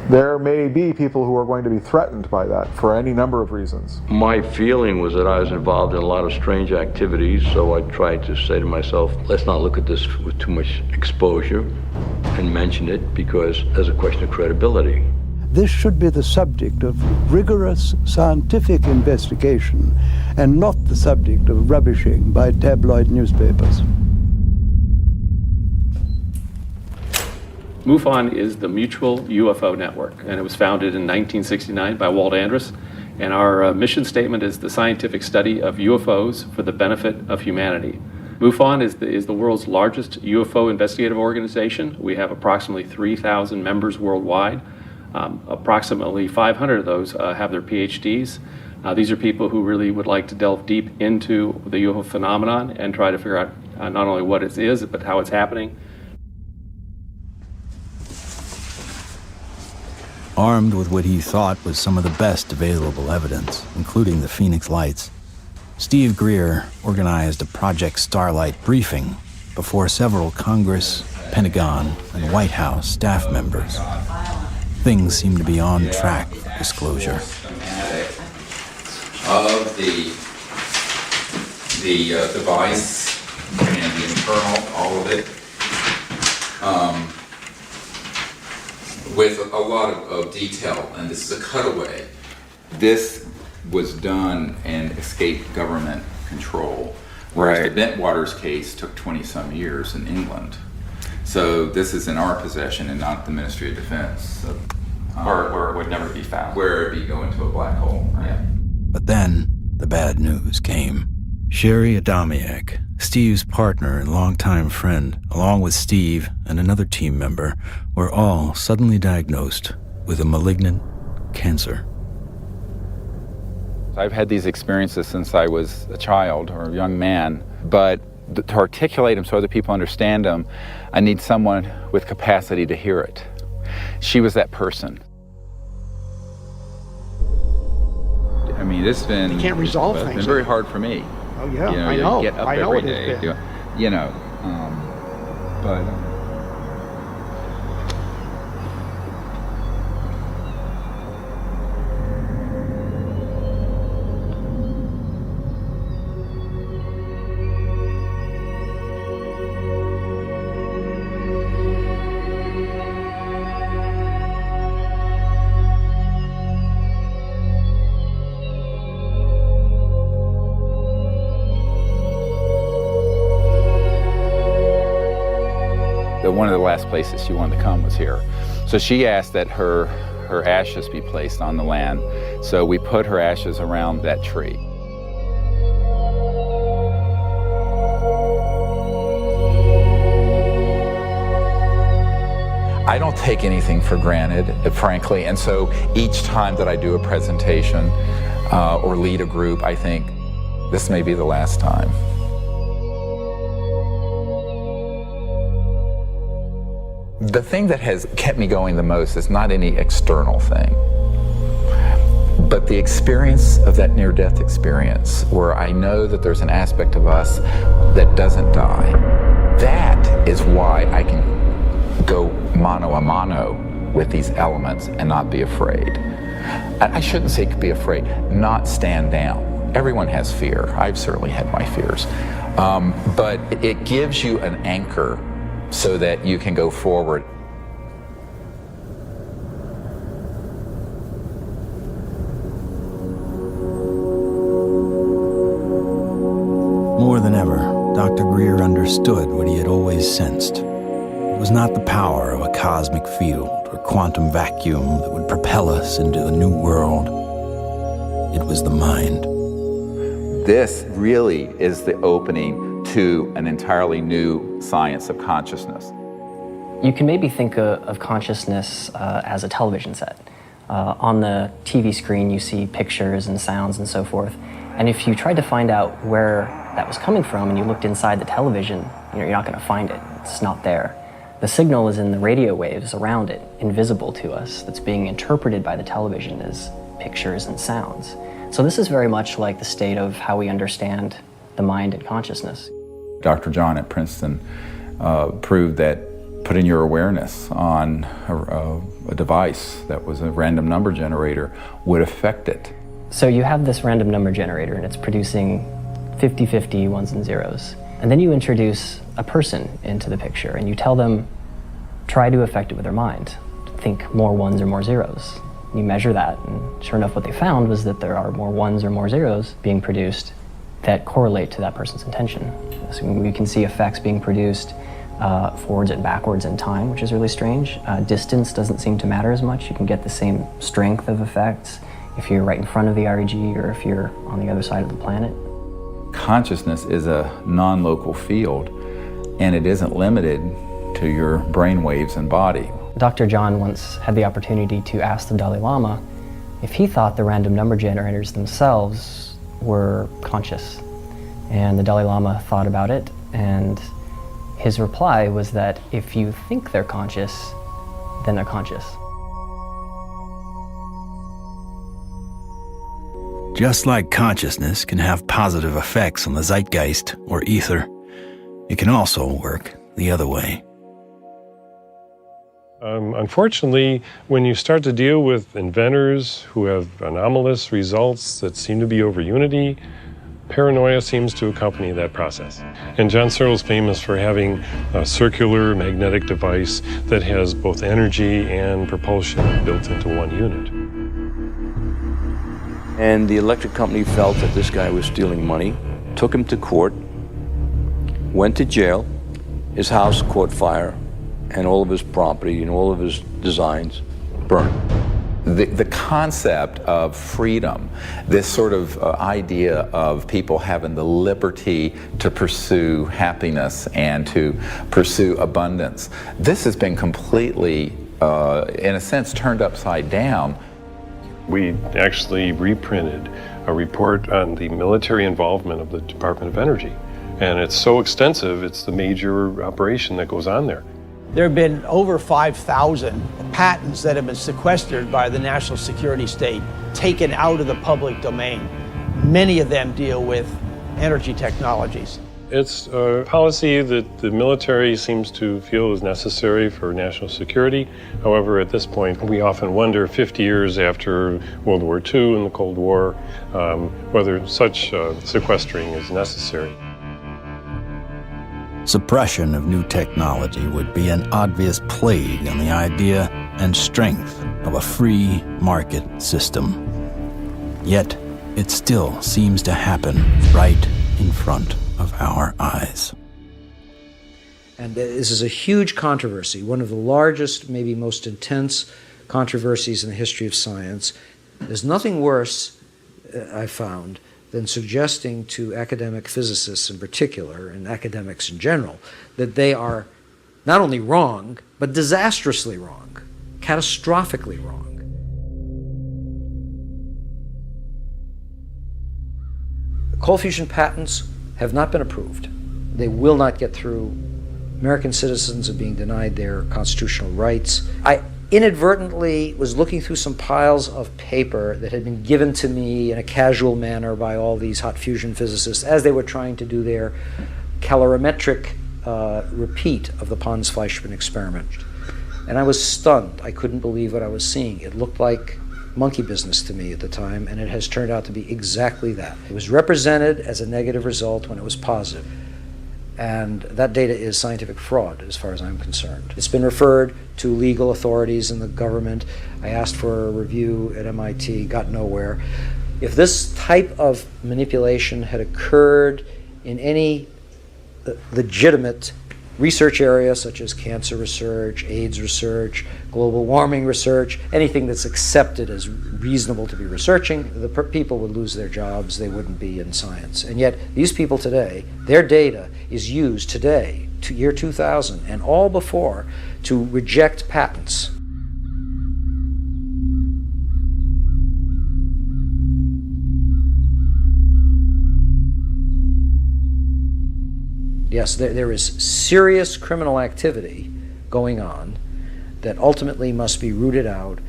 There may be people who are going to be threatened by that for any number of reasons. My feeling was that I was involved in a lot of strange activities, so I tried to say to myself, let's not look at this with too much exposure and mention it because there's a question of credibility. This should be the subject of rigorous scientific investigation and not the subject of rubbishing by tabloid newspapers. MUFON is the Mutual UFO Network, and it was founded in 1969 by Walt Andrus. And our mission statement is the scientific study of UFOs for the benefit of humanity. MUFON is the world's largest UFO investigative organization. We have approximately 3,000 members worldwide. Approximately 500 of those have their PhDs. These are people who really would like to delve deep into the UFO phenomenon and try to figure out not only what it is, but how it's happening. Armed with what he thought was some of the best available evidence, including the Phoenix Lights, Steve Greer organized a Project Starlight briefing before several Congress, Pentagon, and White House staff members. things seem to be on track for disclosure. Of the device and the internal, all of it, with a lot of detail, and this is a cutaway. This was done and escaped government control, whereas the Bentwaters case took 20-some years in England. So this is in our possession and not the Ministry of Defense. So, where it would never be found. Where it'd be going to a black hole. Right? Yeah. But then, the bad news came. Sherry Adamiak, Steve's partner and longtime friend, along with Steve and another team member, were all suddenly diagnosed with a malignant cancer. I've had these experiences since I was a child or a young man, but to articulate them so other people understand them, I need someone with capacity to hear it. She was that person. I mean, it's been... You can't resolve things. It's been very hard for me. Oh, yeah, you know, I know. Get up I know every it has day, been. you know, but... One of the last places she wanted to come was here. So she asked that her ashes be placed on the land. So we put her ashes around that tree. I don't take anything for granted, frankly, and so each time that I do a presentation or lead a group, I think this may be the last time. The thing that has kept me going the most is not any external thing, but the experience of that near-death experience where I know that there's an aspect of us that doesn't die. That is why I can go mano a mano with these elements and not be afraid. I shouldn't say be afraid, not stand down. Everyone has fear. I've certainly had my fears. But it gives you an anchor so that you can go forward. More than ever, Dr. Greer understood what he had always sensed. It was not the power of a cosmic field or quantum vacuum that would propel us into a new world. It was the mind. This really is the opening to an entirely new science of consciousness. You can maybe think of consciousness as a television set. On the TV screen, you see pictures and sounds and so forth. And if you tried to find out where that was coming from and you looked inside the television, you're not going to find it. It's not there. The signal is in the radio waves around it, invisible to us, that's being interpreted by the television as pictures and sounds. So this is very much like the state of how we understand the mind and consciousness. Dr. John at Princeton proved that putting your awareness on a device that was a random number generator would affect it. So you have this random number generator and it's producing 50-50 ones and zeros. And then you introduce a person into the picture and you tell them, try to affect it with their mind. Think more ones or more zeros. You measure that, and sure enough what they found was that there are more ones or more zeros being produced that correlate to that person's intention. So we can see effects being produced forwards and backwards in time, which is really strange. Distance doesn't seem to matter as much. You can get the same strength of effects if you're right in front of the REG or if you're on the other side of the planet. Consciousness is a non-local field, and it isn't limited to your brain waves and body. Dr. John once had the opportunity to ask the Dalai Lama if he thought the random number generators themselves were conscious. And the Dalai Lama thought about it, and his reply was that if you think they're conscious, then they're conscious. Just like consciousness can have positive effects on the zeitgeist or ether, it can also work the other way. Unfortunately, when you start to deal with inventors who have anomalous results that seem to be over unity, paranoia seems to accompany that process. And John Searle's famous for having a circular magnetic device that has both energy and propulsion built into one unit. And the electric company felt that this guy was stealing money, took him to court, went to jail, his house caught fire, and all of his property and all of his designs burned. The concept of freedom, this sort of idea of people having the liberty to pursue happiness and to pursue abundance, this has been completely, in a sense, turned upside down. We actually reprinted a report on the military involvement of the Department of Energy. And it's so extensive, it's the major operation that goes on there. There have been over 5,000 patents that have been sequestered by the national security state, taken out of the public domain. Many of them deal with energy technologies. It's a policy that the military seems to feel is necessary for national security. However, at this point, we often wonder, 50 years after World War II and the Cold War, whether such sequestering is necessary. Suppression of new technology would be an obvious plague on the idea and strength of a free market system. Yet, it still seems to happen right in front of our eyes. And this is a huge controversy, one of the largest, maybe most intense controversies in the history of science. There's nothing worse, I've found, than suggesting to academic physicists in particular, and academics in general, that they are not only wrong, but disastrously wrong, catastrophically wrong. The cold fusion patents have not been approved. They will not get through. American citizens are being denied their constitutional rights. I inadvertently was looking through some piles of paper that had been given to me in a casual manner by all these hot fusion physicists as they were trying to do their calorimetric repeat of the Pons-Fleischmann experiment. And I was stunned. I couldn't believe what I was seeing. It looked like monkey business to me at the time, and it has turned out to be exactly that. It was represented as a negative result when it was positive. And that data is scientific fraud, as far as I'm concerned. It's been referred to legal authorities in the government. I asked for a review at MIT, got nowhere. If this type of manipulation had occurred in any legitimate research area, such as cancer research, AIDS research, global warming research, anything that's accepted as reasonable to be researching, the people would lose their jobs, they wouldn't be in science. And yet, these people today, their data is used today, to year 2000, and all before, to reject patents. Yes, there is serious criminal activity going on that ultimately must be rooted out.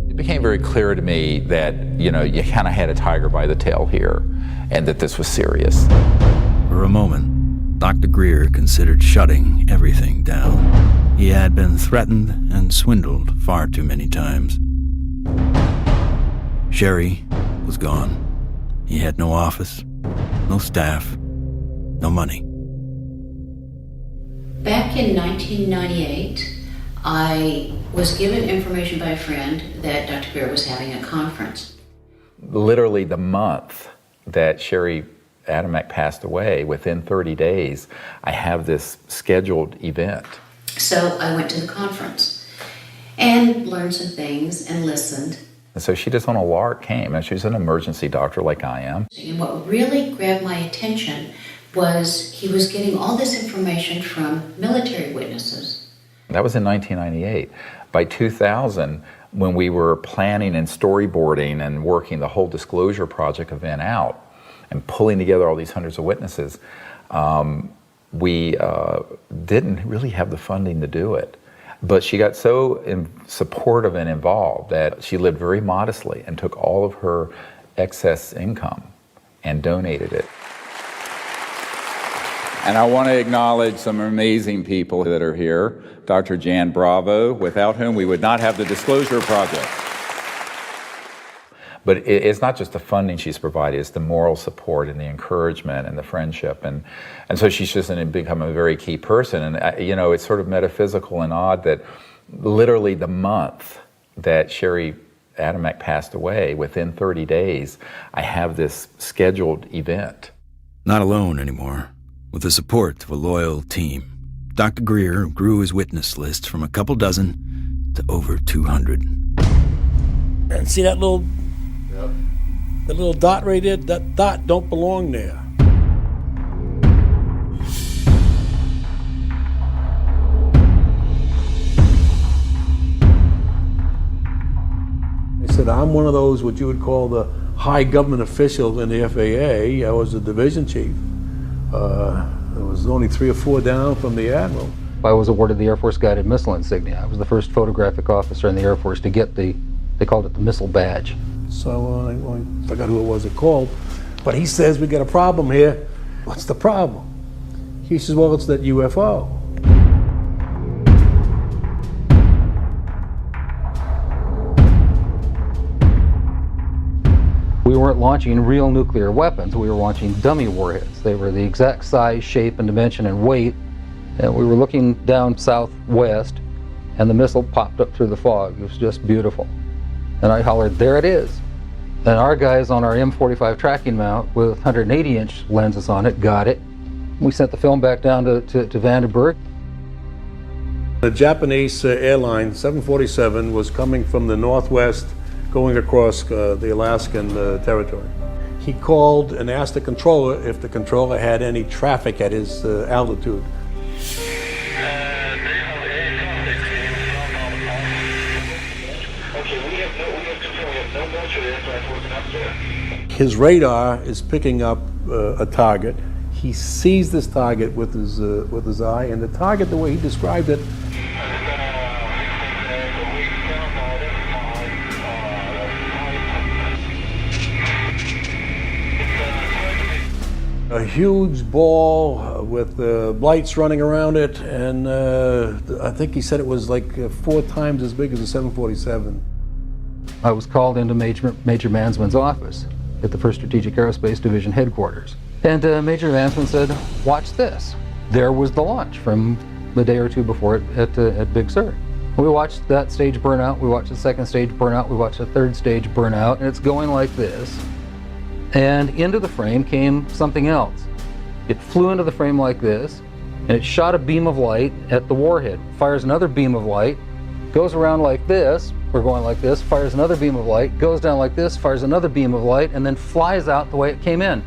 It became very clear to me that, you kind of had a tiger by the tail here, and that this was serious. For a moment, Dr. Greer considered shutting everything down. He had been threatened and swindled far too many times. Sherry was gone. He had no office, no staff, no money. Back in 1998, I was given information by a friend that Dr. Greer was having a conference. Literally the month that Sherry Adamek passed away, within 30 days, I have this scheduled event. So I went to the conference and learned some things and listened. And so she just on a lark came, and she's an emergency doctor like I am. And what really grabbed my attention was he was getting all this information from military witnesses. That was in 1998. By 2000, when we were planning and storyboarding and working the whole disclosure project event out and pulling together all these hundreds of witnesses, we didn't really have the funding to do it. But she got so supportive and involved that she lived very modestly and took all of her excess income and donated it. And I want to acknowledge some amazing people that are here. Dr. Jan Bravo, without whom we would not have the Disclosure Project. But it's not just the funding she's provided, it's the moral support and the encouragement and the friendship. And so she's just become a very key person. And, you know, it's sort of metaphysical and odd that literally the month that Sherry Adamek passed away, within 30 days, I have this scheduled event. Not alone anymore. With the support of a loyal team, Dr. Greer grew his witness list from a couple dozen to over 200. And see that little dot right there? That dot don't belong there. I said, I'm one of those, what you would call the high government officials in the FAA. I was a division chief. There was only 3 or 4 down from the admiral. I was awarded the Air Force Guided Missile Insignia. I was the first photographic officer in the Air Force to get they called it the missile badge. So I forgot who it was called. But he says, we got a problem here. What's the problem? He says, well, it's that UFO. We weren't launching real nuclear weapons, we were launching dummy warheads. They were the exact size, shape, and dimension and weight. And we were looking down southwest, and the missile popped up through the fog. It was just beautiful. And I hollered, there it is. And our guys on our M45 tracking mount with 180-inch lenses on it got it. We sent the film back down to Vandenberg. The Japanese airline 747 was coming from the northwest, going across the Alaskan territory. He called and asked the controller if the controller had any traffic at his altitude. His radar is picking up a target. He sees this target with his eye, and the target, the way he described it, a huge ball with lights running around it, and I think he said it was like 4 times as big as a 747. I was called into Major Mansman's office at the 1st Strategic Aerospace Division headquarters. And Major Mansman said, watch this. There was the launch from the day or two before it at Big Sur. We watched that stage burn out, we watched the second stage burn out, we watched the third stage burn out, and it's going like this. And into the frame came something else. It flew into the frame like this, and it shot a beam of light at the warhead, fires another beam of light, goes around like this, we're going like this, fires another beam of light, goes down like this, fires another beam of light, and then flies out the way it came in.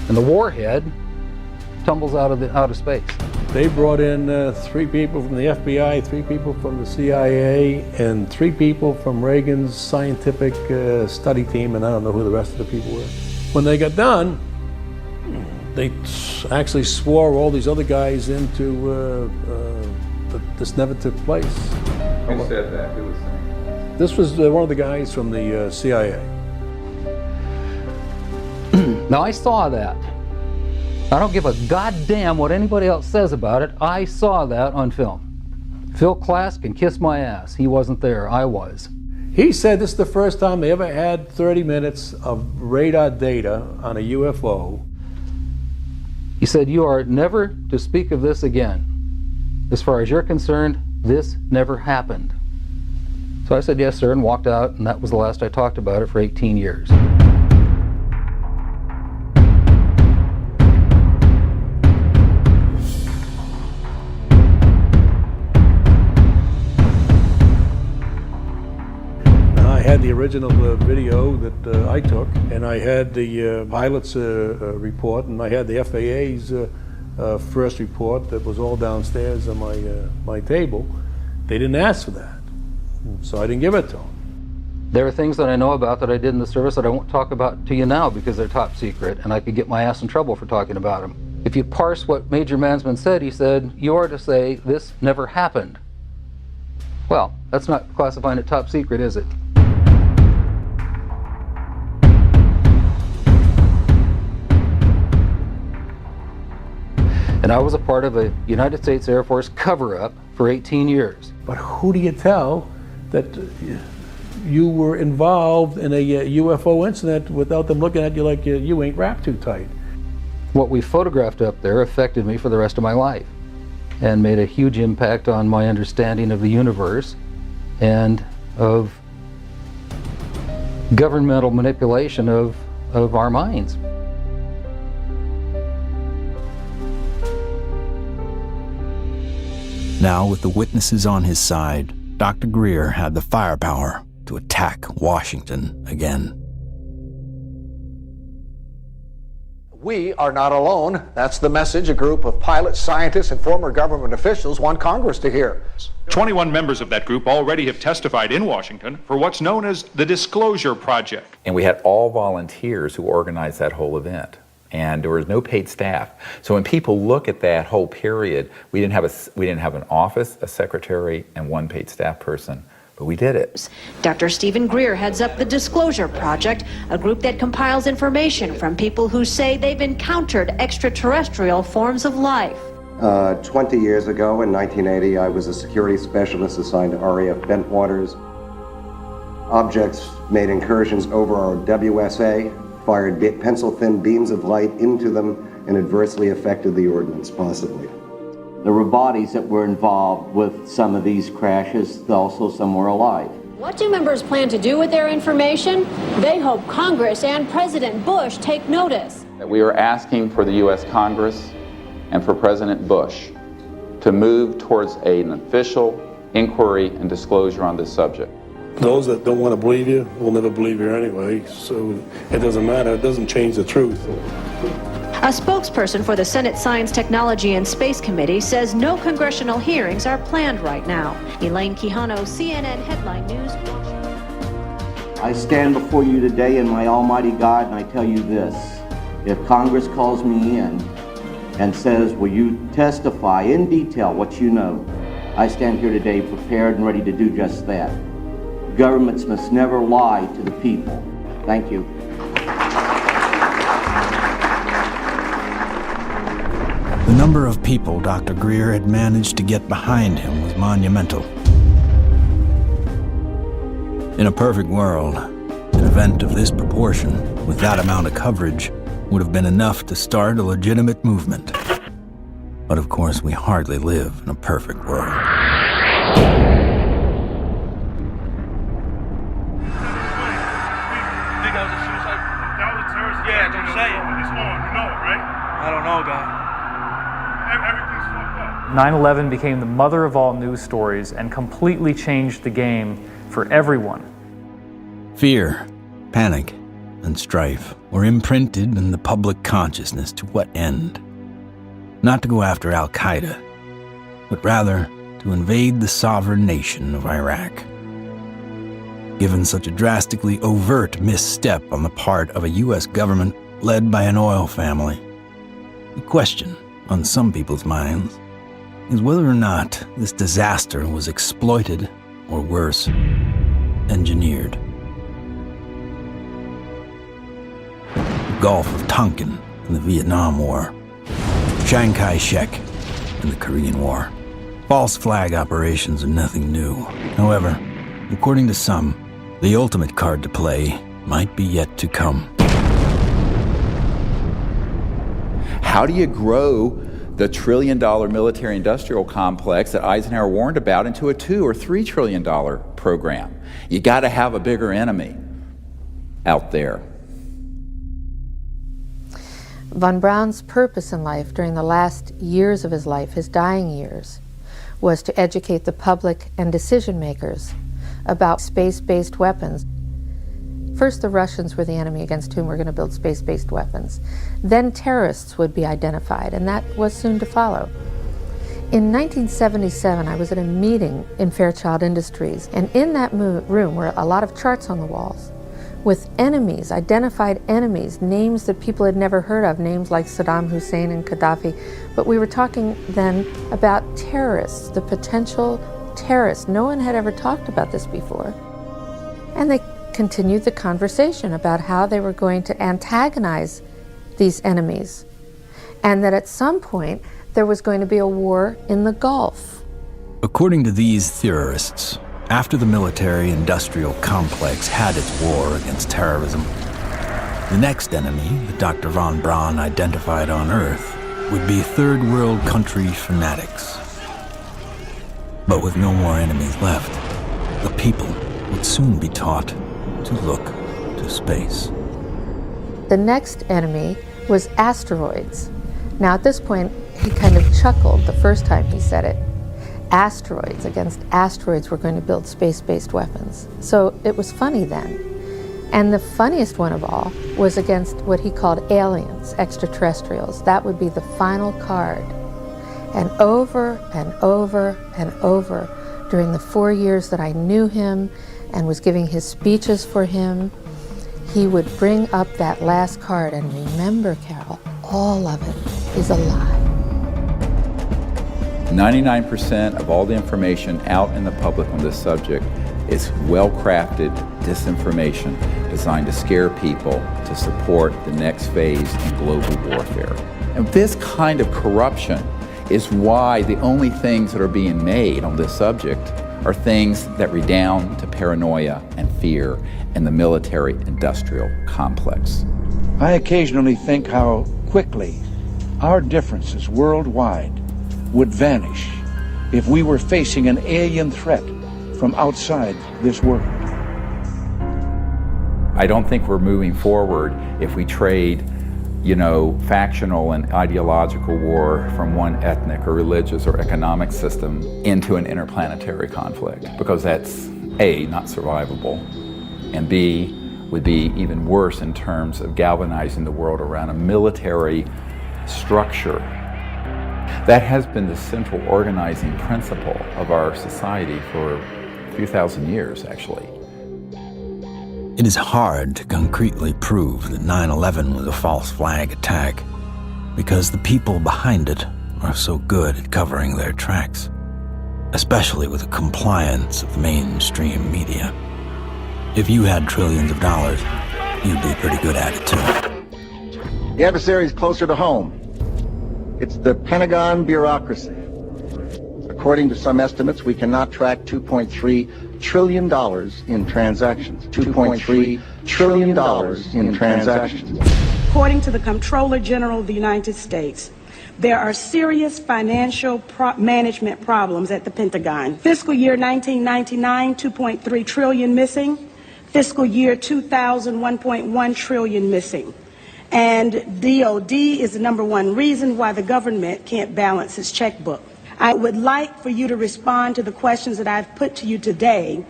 And the warhead tumbles out of space. They brought in 3 people from the FBI, 3 people from the CIA, and 3 people from Reagan's scientific study team, and I don't know who the rest of the people were. When they got done, they actually swore all these other guys into that this never took place. Who said that? Who was saying? This was one of the guys from the CIA. Now I saw that. I don't give a goddamn what anybody else says about it. I saw that on film. Phil Klass can kiss my ass. He wasn't there. I was. He said this is the first time they ever had 30 minutes of radar data on a UFO. He said, you are never to speak of this again. As far as you're concerned, this never happened. So I said, yes, sir, and walked out, and that was the last I talked about it for 18 years. I had the original video that I took, and I had the pilot's report, and I had the FAA's first report that was all downstairs on my table. They didn't ask for that, so I didn't give it to them. There are things that I know about that I did in the service that I won't talk about to you now because they're top secret, and I could get my ass in trouble for talking about them. If you parse what Major Mansman said, he said, you are to say, this never happened. Well, that's not classifying it top secret, is it? And I was a part of a United States Air Force cover-up for 18 years. But who do you tell that you were involved in a UFO incident without them looking at you like you ain't wrapped too tight? What we photographed up there affected me for the rest of my life and made a huge impact on my understanding of the universe and of governmental manipulation of our minds. Now, with the witnesses on his side, Dr. Greer had the firepower to attack Washington again. We are not alone. That's the message a group of pilots, scientists, and former government officials want Congress to hear. 21 members of that group already have testified in Washington for what's known as the Disclosure Project. And we had all volunteers who organized that whole event. And there was no paid staff. So when people look at that whole period, we didn't have an office, a secretary, and one paid staff person. But we did it. Dr. Stephen Greer heads up the Disclosure Project, a group that compiles information from people who say they've encountered extraterrestrial forms of life. 20 years ago, in 1980, I was a security specialist assigned to RAF Bentwaters. Objects made incursions over our WSA, fired pencil-thin beams of light into them, and adversely affected the ordnance, possibly. There were bodies that were involved with some of these crashes, also some were alive. What do members plan to do with their information? They hope Congress and President Bush take notice. We are asking for the U.S. Congress and for President Bush to move towards an official inquiry and disclosure on this subject. Those that don't want to believe you will never believe you anyway, so it doesn't matter. It doesn't change the truth. A spokesperson for the Senate Science, Technology, and Space Committee says no congressional hearings are planned right now. Elaine Quijano, CNN Headline News. I stand before you today in my almighty God, and I tell you this. If Congress calls me in and says, will you testify in detail what you know, I stand here today prepared and ready to do just that. Governments must never lie to the people. Thank you. The number of people Dr. Greer had managed to get behind him was monumental. In a perfect world, an event of this proportion, with that amount of coverage, would have been enough to start a legitimate movement. But of course, we hardly live in a perfect world. Yeah, don't say it. It's on, you know it, right? I don't know, guy. Everything's fucked up. 9/11 became the mother of all news stories and completely changed the game for everyone. Fear, panic, and strife were imprinted in the public consciousness to what end? Not to go after Al-Qaeda, but rather to invade the sovereign nation of Iraq. Given such a drastically overt misstep on the part of a U.S. government led by an oil family, the question on some people's minds is whether or not this disaster was exploited, or worse, engineered. The Gulf of Tonkin in the Vietnam War, Chiang Kai-shek in the Korean War. False flag operations are nothing new. However, according to some, the ultimate card to play might be yet to come. How do you grow the trillion-dollar military-industrial complex that Eisenhower warned about into a $2 or $3 trillion program? You got to have a bigger enemy out there. Von Braun's purpose in life during the last years of his life, his dying years, was to educate the public and decision makers about space-based weapons. First, the Russians were the enemy against whom we're going to build space-based weapons. Then terrorists would be identified, and that was soon to follow. In 1977, I was at a meeting in Fairchild Industries, and in that room were a lot of charts on the walls with enemies, identified enemies, names that people had never heard of, names like Saddam Hussein and Gaddafi. But we were talking then about terrorists, the potential terrorists. No one had ever talked about this before. And they continued the conversation about how they were going to antagonize these enemies, and that at some point there was going to be a war in the Gulf. According to these theorists, after the military-industrial complex had its war against terrorism, the next enemy that Dr. von Braun identified on Earth would be third world country fanatics. But with no more enemies left, the people would soon be taught to look to space. The next enemy was asteroids. Now at this point, he kind of chuckled the first time he said it. Asteroids, against asteroids, we're going to build space-based weapons. So it was funny then. And the funniest one of all was against what he called aliens, extraterrestrials. That would be the final card. And over and over and over, during the 4 years that I knew him and was giving his speeches for him, he would bring up that last card. And remember, Carol, all of it is a lie. 99% of all the information out in the public on this subject is well-crafted disinformation designed to scare people to support the next phase in global warfare. And this kind of corruption is why the only things that are being made on this subject are things that redound to paranoia and fear in the military-industrial complex. I occasionally think how quickly our differences worldwide would vanish if we were facing an alien threat from outside this world. I don't think we're moving forward if we trade, factional and ideological war from one ethnic or religious or economic system into an interplanetary conflict, because that's A, not survivable, and B, would be even worse in terms of galvanizing the world around a military structure. That has been the central organizing principle of our society for a few thousand years, actually. It is hard to concretely prove that 9/11 was a false flag attack because the people behind it are so good at covering their tracks, especially with the compliance of the mainstream media. If you had trillions of dollars, you'd be pretty good at it too. The adversary is closer to home. It's the Pentagon bureaucracy. According to some estimates, we cannot track $2.3 trillion in transactions. $2.3 trillion in transactions. According to the Comptroller General of the United States, there are serious financial management problems at the Pentagon. Fiscal year 1999, 2.3 trillion missing. Fiscal year 2000, 1.1 trillion missing. And DOD is the #1 reason why the government can't balance its checkbook. I would like for you to respond to the questions that I've put to you today.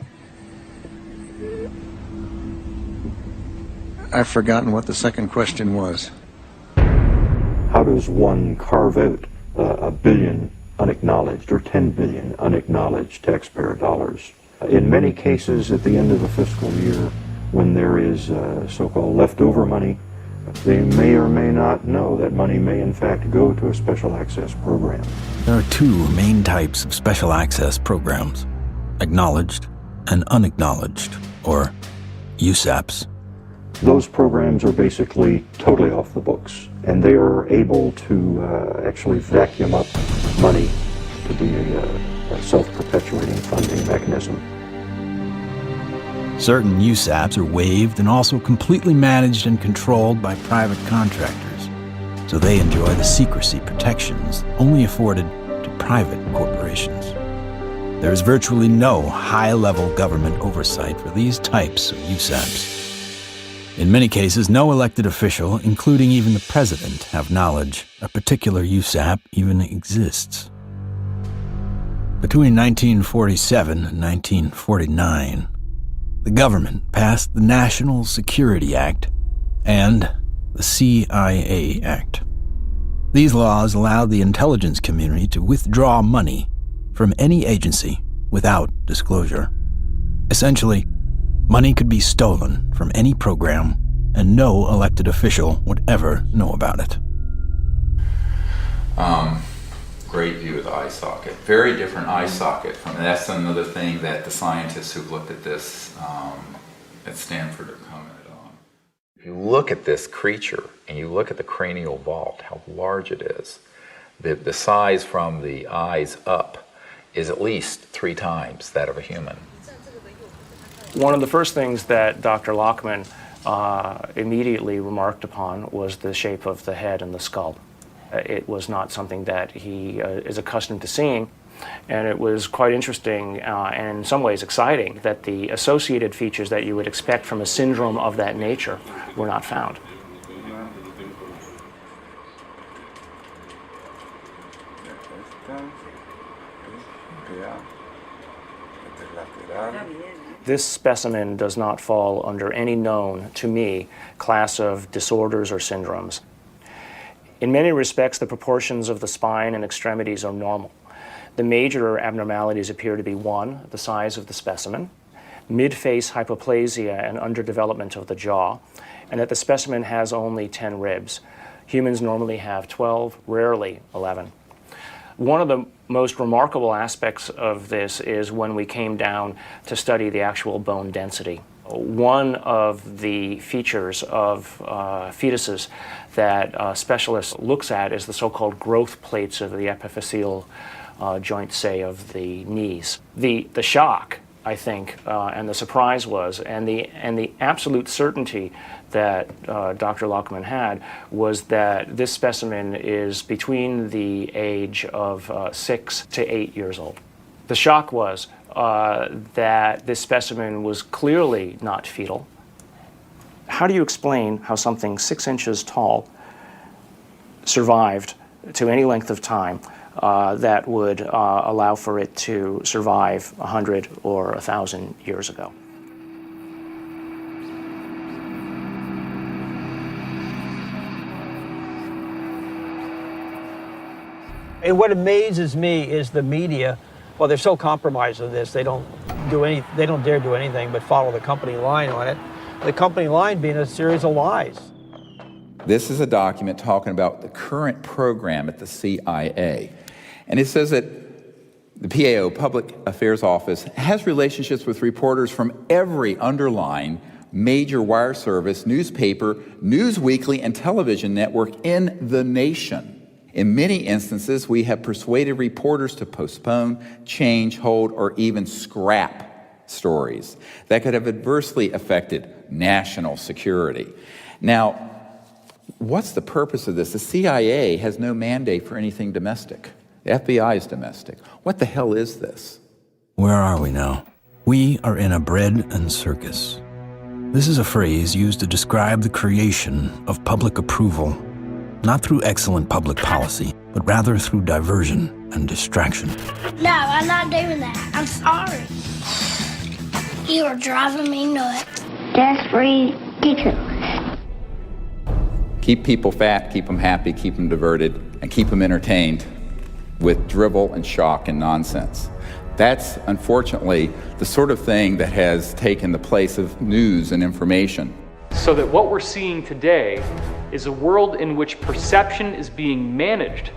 I've forgotten what the second question was. How does one carve out a billion unacknowledged or 10 billion unacknowledged taxpayer dollars? In many cases, at the end of a fiscal year, when there is so-called leftover money, they may or may not know that money may in fact go to a special access program. There are two main types of special access programs: acknowledged and unacknowledged, or USAPs. Those programs are basically totally off the books, and they are able to actually vacuum up money to be a self-perpetuating funding mechanism. Certain USAPs are waived and also completely managed and controlled by private contractors, so they enjoy the secrecy protections only afforded to private corporations. There is virtually no high-level government oversight for these types of USAPs. In many cases, no elected official, including even the president, have knowledge a particular USAP even exists. Between 1947 and 1949, the government passed the National Security Act and the CIA Act. These laws allowed the intelligence community to withdraw money from any agency without disclosure. Essentially, money could be stolen from any program, and no elected official would ever know about it. Great view of the eye socket. Very different eye socket. And that's another thing that the scientists who've looked at this at Stanford have commented on. If you look at this creature and you look at the cranial vault, how large it is, the size from the eyes up is at least 3 times that of a human. One of the first things that Dr. Lockman immediately remarked upon was the shape of the head and the skull. It was not something that he is accustomed to seeing, and it was quite interesting and in some ways exciting that the associated features that you would expect from a syndrome of that nature were not found. This specimen does not fall under any known, to me, class of disorders or syndromes. In many respects, the proportions of the spine and extremities are normal. The major abnormalities appear to be 1, the size of the specimen, mid-face hypoplasia and underdevelopment of the jaw, and that the specimen has only 10 ribs. Humans normally have 12, rarely 11. One of the most remarkable aspects of this is when we came down to study the actual bone density. One of the features of fetuses that specialists looks at is the so-called growth plates of the epiphyseal joint, say, of the knees. The shock, I think, and the surprise was, and the absolute certainty that Dr. Lockman had was that this specimen is between the age of 6 to 8 years old. The shock was that this specimen was clearly not fetal. How do you explain how something 6 inches tall survived to any length of time that would allow for it to survive 100 or 1,000 years ago? And what amazes me is the media. Well, they're so compromised with this, they don't dare do anything but follow the company line on it. The company line being a series of lies. This is a document talking about the current program at the CIA. And it says that the PAO, Public Affairs Office, has relationships with reporters from every underlying major wire service, newspaper, news weekly, and television network in the nation. In many instances, we have persuaded reporters to postpone, change, hold, or even scrap stories that could have adversely affected national security. Now, what's the purpose of this? The CIA has no mandate for anything domestic. The FBI is domestic. What the hell is this? Where are we now? We are in a bread and circus. This is a phrase used to describe the creation of public approval, not through excellent public policy, but rather through diversion and distraction. No, I'm not doing that. I'm sorry. You are driving me nuts. That's ridiculous. Keep people fat, keep them happy, keep them diverted, and keep them entertained with drivel and shock and nonsense. That's, unfortunately, the sort of thing that has taken the place of news and information. So that what we're seeing today is a world in which perception is being managed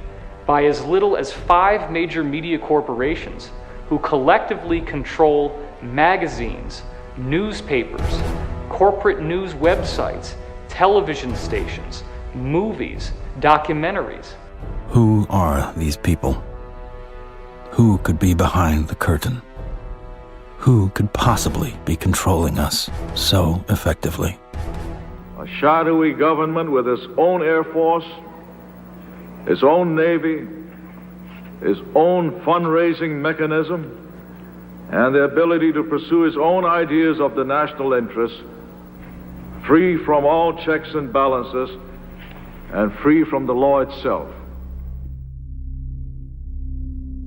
by as little as 5 major media corporations who collectively control magazines, newspapers, corporate news websites, television stations, movies, documentaries. Who are these people? Who could be behind the curtain? Who could possibly be controlling us so effectively? A shadowy government with its own Air Force, its own Navy, its own fundraising mechanism, and the ability to pursue its own ideas of the national interest, free from all checks and balances, and free from the law itself.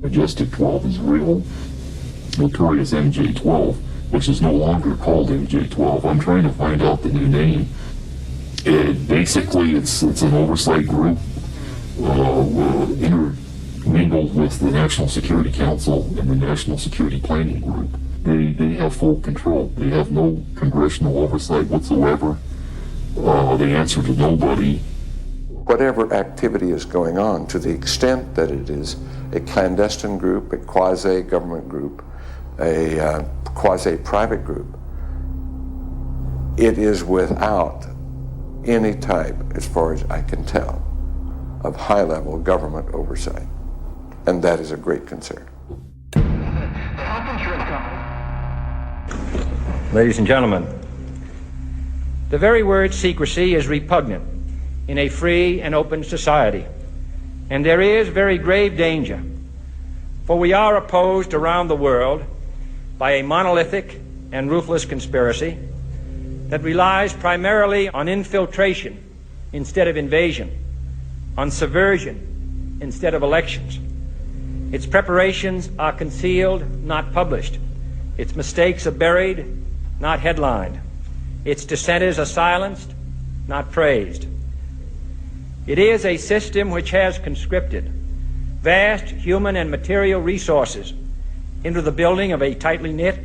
Majestic 12 is real. Notorious MJ-12, which is no longer called MJ-12. I'm trying to find out the new name. Basically, it's an oversight group intermingled with the National Security Council and the National Security Planning Group. They have full control. They have no congressional oversight whatsoever. They answer to nobody. whatever activity is going on, to the extent that it is a clandestine group, a quasi-government group, a quasi-private group, it is without any type, as far as I can tell, of high-level government oversight. And that is a great concern. Ladies and gentlemen, the very word secrecy is repugnant in a free and open society, and there is very grave danger, for we are opposed around the world by a monolithic and ruthless conspiracy that relies primarily on infiltration instead of invasion, on subversion instead of elections. Its preparations are concealed, not published. Its mistakes are buried, not headlined. Its dissenters are silenced, not praised. It is a system which has conscripted vast human and material resources into the building of a tightly knit,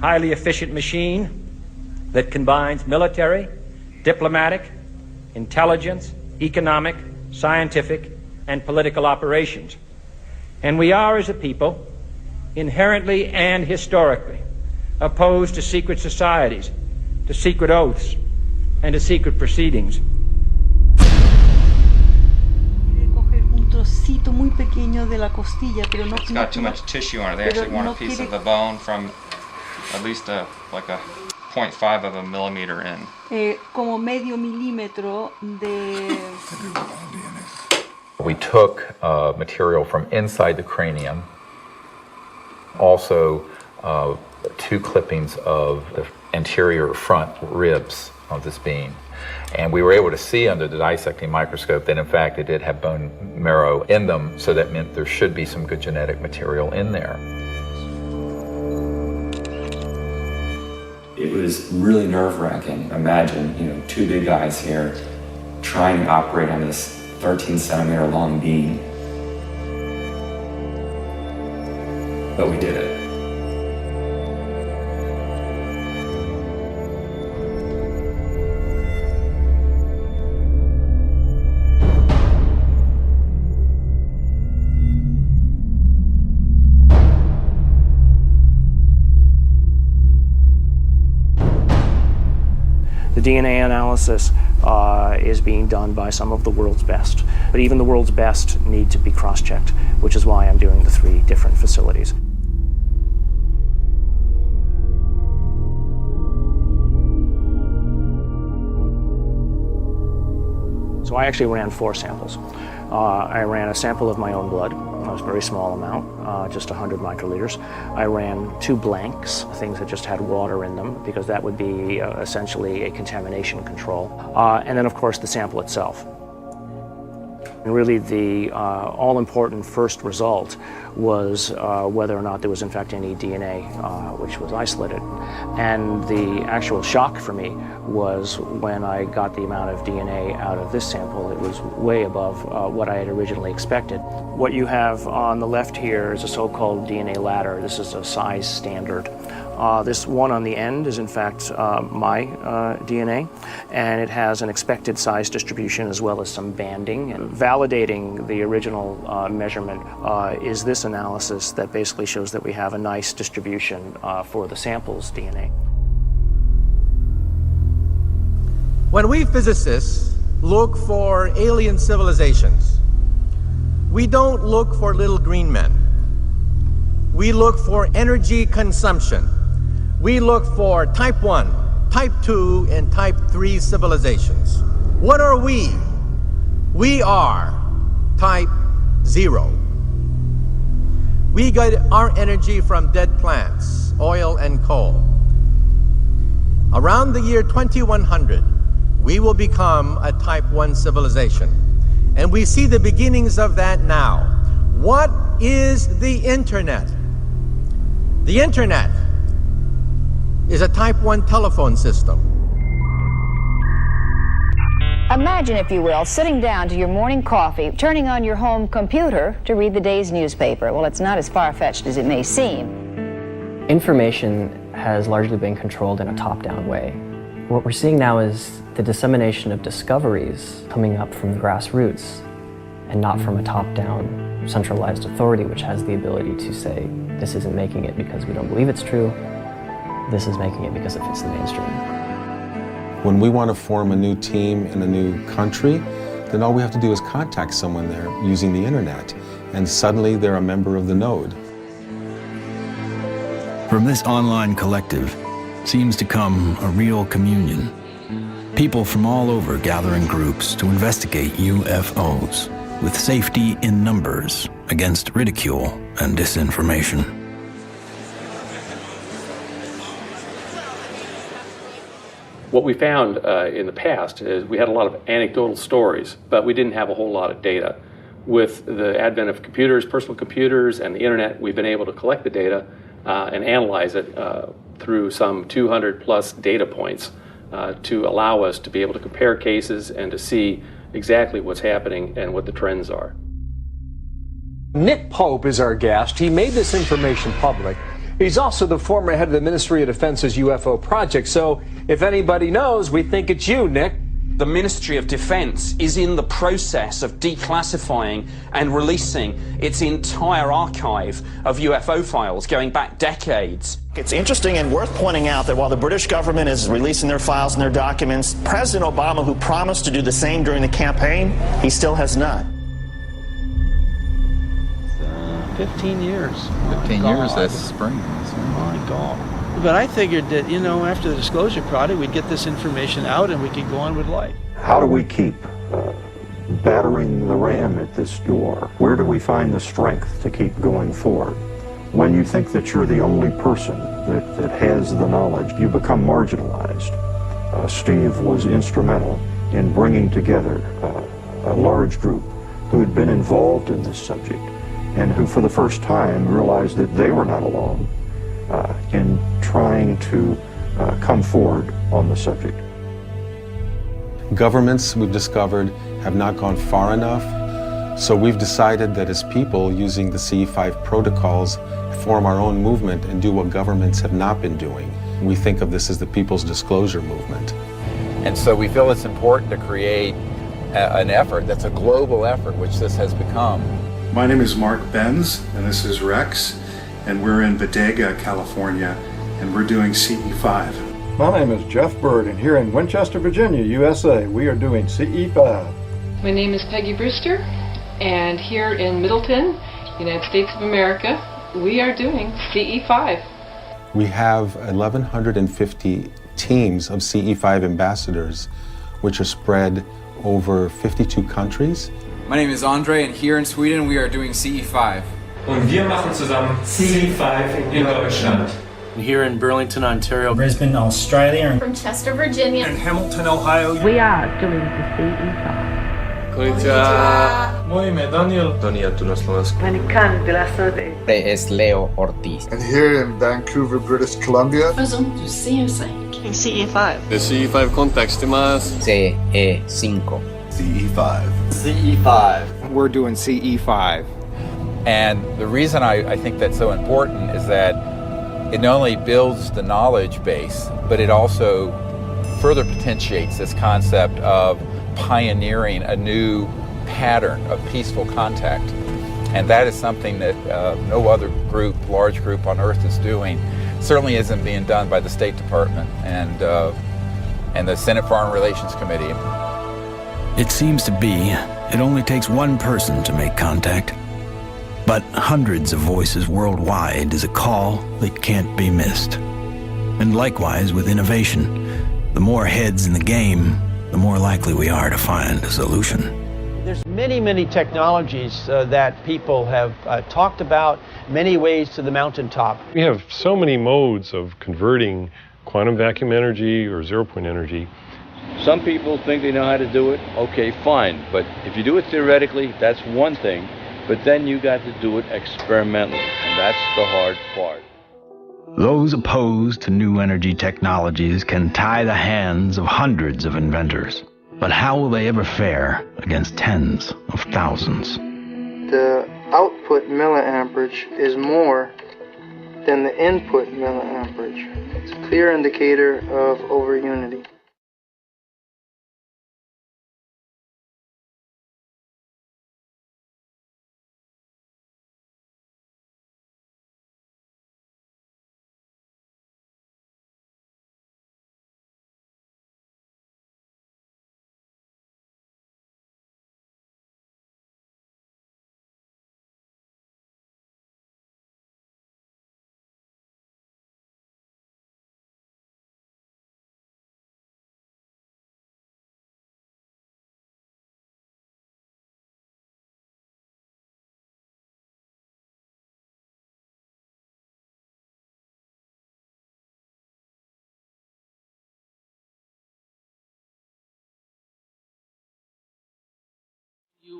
highly efficient machine that combines military, diplomatic, intelligence, economic, scientific, and political operations. And we are, as a people, inherently and historically opposed to secret societies, to secret oaths, and to secret proceedings. Trocito muy pequeño de la costilla, pero no. It's got too much tissue on it. They actually want a piece of the bone from at least like a 0.5 of a millimeter in. Como medio milímetro de. We took material from inside the cranium, also 2 clippings of the anterior front ribs of this being. And we were able to see under the dissecting microscope that in fact it did have bone marrow in them, so that meant there should be some good genetic material in there. It was really nerve-wracking. Imagine, 2 big guys here trying to operate on this 13-centimeter long beam. But we did it. The DNA analysis is being done by some of the world's best, but even the world's best need to be cross-checked, which is why I'm doing the 3 different facilities. So I actually ran 4 samples. I ran a sample of my own blood. It was a very small amount, just 100 microliters. I ran 2 blanks, things that just had water in them, because that would be essentially a contamination control. And then, of course, the sample itself. And really the all-important first result was whether or not there was in fact any DNA which was isolated. And the actual shock for me was when I got the amount of DNA out of this sample. It was way above what I had originally expected. What you have on the left here is a so-called DNA ladder. This is a size standard. This one on the end is in fact my DNA, and it has an expected size distribution as well as some banding. And validating the original measurement is this analysis that basically shows that we have a nice distribution for the sample's DNA. When we physicists look for alien civilizations, we don't look for little green men. We look for energy consumption. We look for type 1, type 2, and type 3 civilizations. What are we? We are type 0. We get our energy from dead plants, oil and coal. Around the year 2100, we will become a type 1 civilization. And we see the beginnings of that now. What is the internet? The internet is a type 1 telephone system. Imagine, if you will, sitting down to your morning coffee, turning on your home computer to read the day's newspaper. Well, it's not as far-fetched as it may seem. Information has largely been controlled in a top-down way. What we're seeing now is the dissemination of discoveries coming up from the grassroots and not from a top-down centralized authority which has the ability to say, this isn't making it because we don't believe it's true, this is making it because it fits the mainstream. When we want to form a new team in a new country, then all we have to do is contact someone there using the internet, and suddenly they're a member of the node. From this online collective seems to come a real communion. People from all over gather in groups to investigate UFOs, with safety in numbers against ridicule and disinformation. What we found in the past is we had a lot of anecdotal stories, but we didn't have a whole lot of data. With the advent of computers, personal computers, and the internet, we've been able to collect the data and analyze it through some 200 plus data points to allow us to be able to compare cases and to see exactly what's happening and what the trends are. Nick Pope is our guest. He made this information public. He's also the former head of the Ministry of Defense's UFO project. So if anybody knows, we think it's you, Nick. The Ministry of Defense is in the process of declassifying and releasing its entire archive of UFO files going back decades. It's interesting and worth pointing out that while the British government is releasing their files and their documents, President Obama, who promised to do the same during the campaign, he still has not. 15 years. 15 years, that's spring. My God. But I figured that, you know, after the Disclosure Project, we'd get this information out and we could go on with life. How do we keep battering the ram at this door? Where do we find the strength to keep going forward? When you think that you're the only person that has the knowledge, you become marginalized. Steve was instrumental in bringing together a large group who had been involved in this subject and who for the first time realized that they were not alone in trying to come forward on the subject. Governments, we've discovered, have not gone far enough, so we've decided that as people, using the CE5 protocols, form our own movement and do what governments have not been doing. We think of this as the People's Disclosure Movement. And so we feel it's important to create an effort that's a global effort, which this has become. My name is Mark Benz, and this is Rex, and we're in Bodega, California, and we're doing CE5. My name is Jeff Bird, and here in Winchester, Virginia, USA, we are doing CE5. My name is Peggy Brewster, and here in Middleton, United States of America, we are doing CE5. We have 1,150 teams of CE5 ambassadors, which are spread over 52 countries. My name is Andre, and here in Sweden, we are doing CE5. Und wir machen zusammen CE5 in Deutschland. Here in Burlington, Ontario. Brisbane, Australia. From Chester, Virginia. In Hamilton, Ohio. We are doing the CE5. Konnichiwa. Moje ime Daniel. Daniel tu na Slovensku. Es Leo Ortiz. And here in Vancouver, British Columbia. CE5. The CE5 context imasu. CE5. CE5. CE5. We're doing CE5. And the reason I think that's so important is that it not only builds the knowledge base, but it also further potentiates this concept of pioneering a new pattern of peaceful contact. And that is something that no other group, large group on Earth is doing. Certainly isn't being done by the State Department and the Senate Foreign Relations Committee. It seems to be it only takes one person to make contact. But hundreds of voices worldwide is a call that can't be missed. And likewise with innovation, the more heads in the game, the more likely we are to find a solution. There's many technologies that people have talked about, many ways to the mountaintop. We have so many modes of converting quantum vacuum energy or zero-point energy. Some people think they know how to do it. Okay, fine. But if you do it theoretically, that's one thing. But then you got to do it experimentally, and that's the hard part. Those opposed to new energy technologies can tie the hands of hundreds of inventors. But how will they ever fare against tens of thousands? The output milliamperage is more than the input milliamperage. It's a clear indicator of overunity.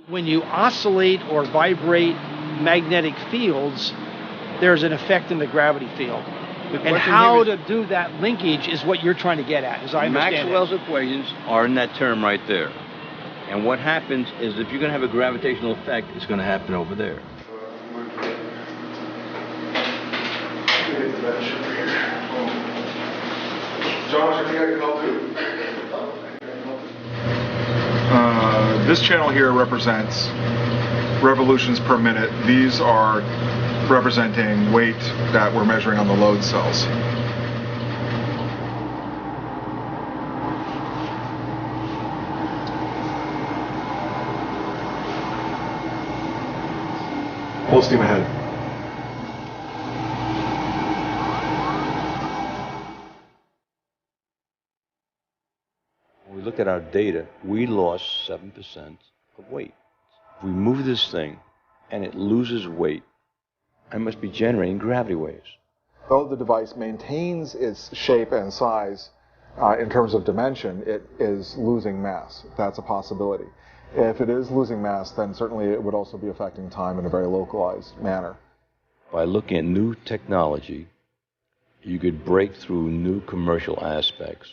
When you oscillate or vibrate magnetic fields, there's an effect in the gravity field. And how to do that linkage is what you're trying to get at, as I understand Maxwell's equations are in that term right there. And what happens is if you're going to have a gravitational effect, it's going to happen over there. This channel here represents revolutions per minute. These are representing weight that we're measuring on the load cells. Full steam ahead. When we look at our data, we lost 7% of weight. If we move this thing and it loses weight, I must be generating gravity waves. Though the device maintains its shape and size in terms of dimension, it is losing mass. That's a possibility. If it is losing mass, then certainly it would also be affecting time in a very localized manner. By looking at new technology, you could break through new commercial aspects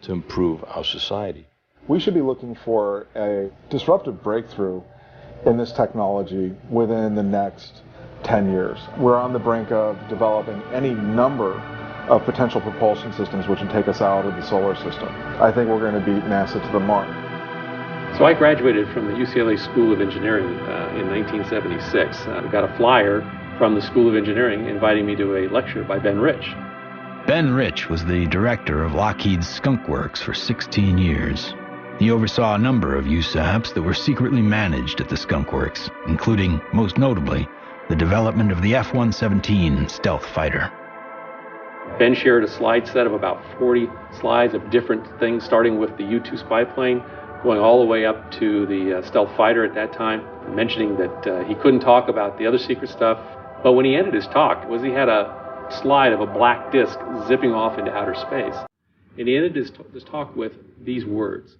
to improve our society. We should be looking for a disruptive breakthrough in this technology within the next 10 years. We're on the brink of developing any number of potential propulsion systems which would take us out of the solar system. I think we're going to beat NASA to the mark. So I graduated from the UCLA School of Engineering in 1976. I got a flyer from the School of Engineering inviting me to a lecture by Ben Rich. Ben Rich was the director of Lockheed's Skunk Works for 16 years. He oversaw a number of USAPs that were secretly managed at the Skunk Works, including, most notably, the development of the F-117 stealth fighter. Ben shared a slide set of about 40 slides of different things, starting with the U-2 spy plane, going all the way up to the stealth fighter at that time, mentioning that he couldn't talk about the other secret stuff. But when he ended his talk, he had a slide of a black disc zipping off into outer space. And he ended this talk with these words: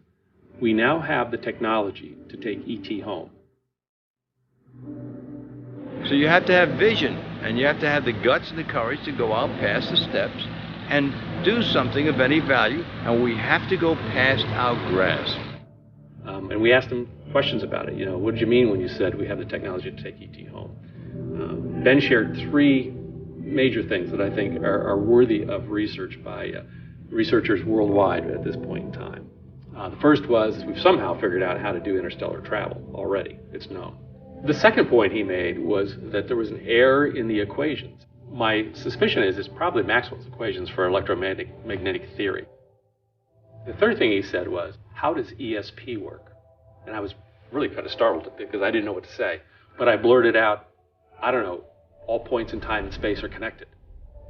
"We now have the technology to take ET home." So you have to have vision, and you have to have the guts and the courage to go out past the steps and do something of any value, and we have to go past our grasp. And we asked him questions about it. What did you mean when you said we have the technology to take ET home? Ben shared three major things that I think are worthy of research by researchers worldwide at this point in time. The first was we've somehow figured out how to do interstellar travel already. It's known. The second point he made was that there was an error in the equations. My suspicion is it's probably Maxwell's equations for electromagnetic theory. The third thing he said was, how does ESP work? And I was really kind of startled because I didn't know what to say. But I blurted out, I don't know, all points in time and space are connected.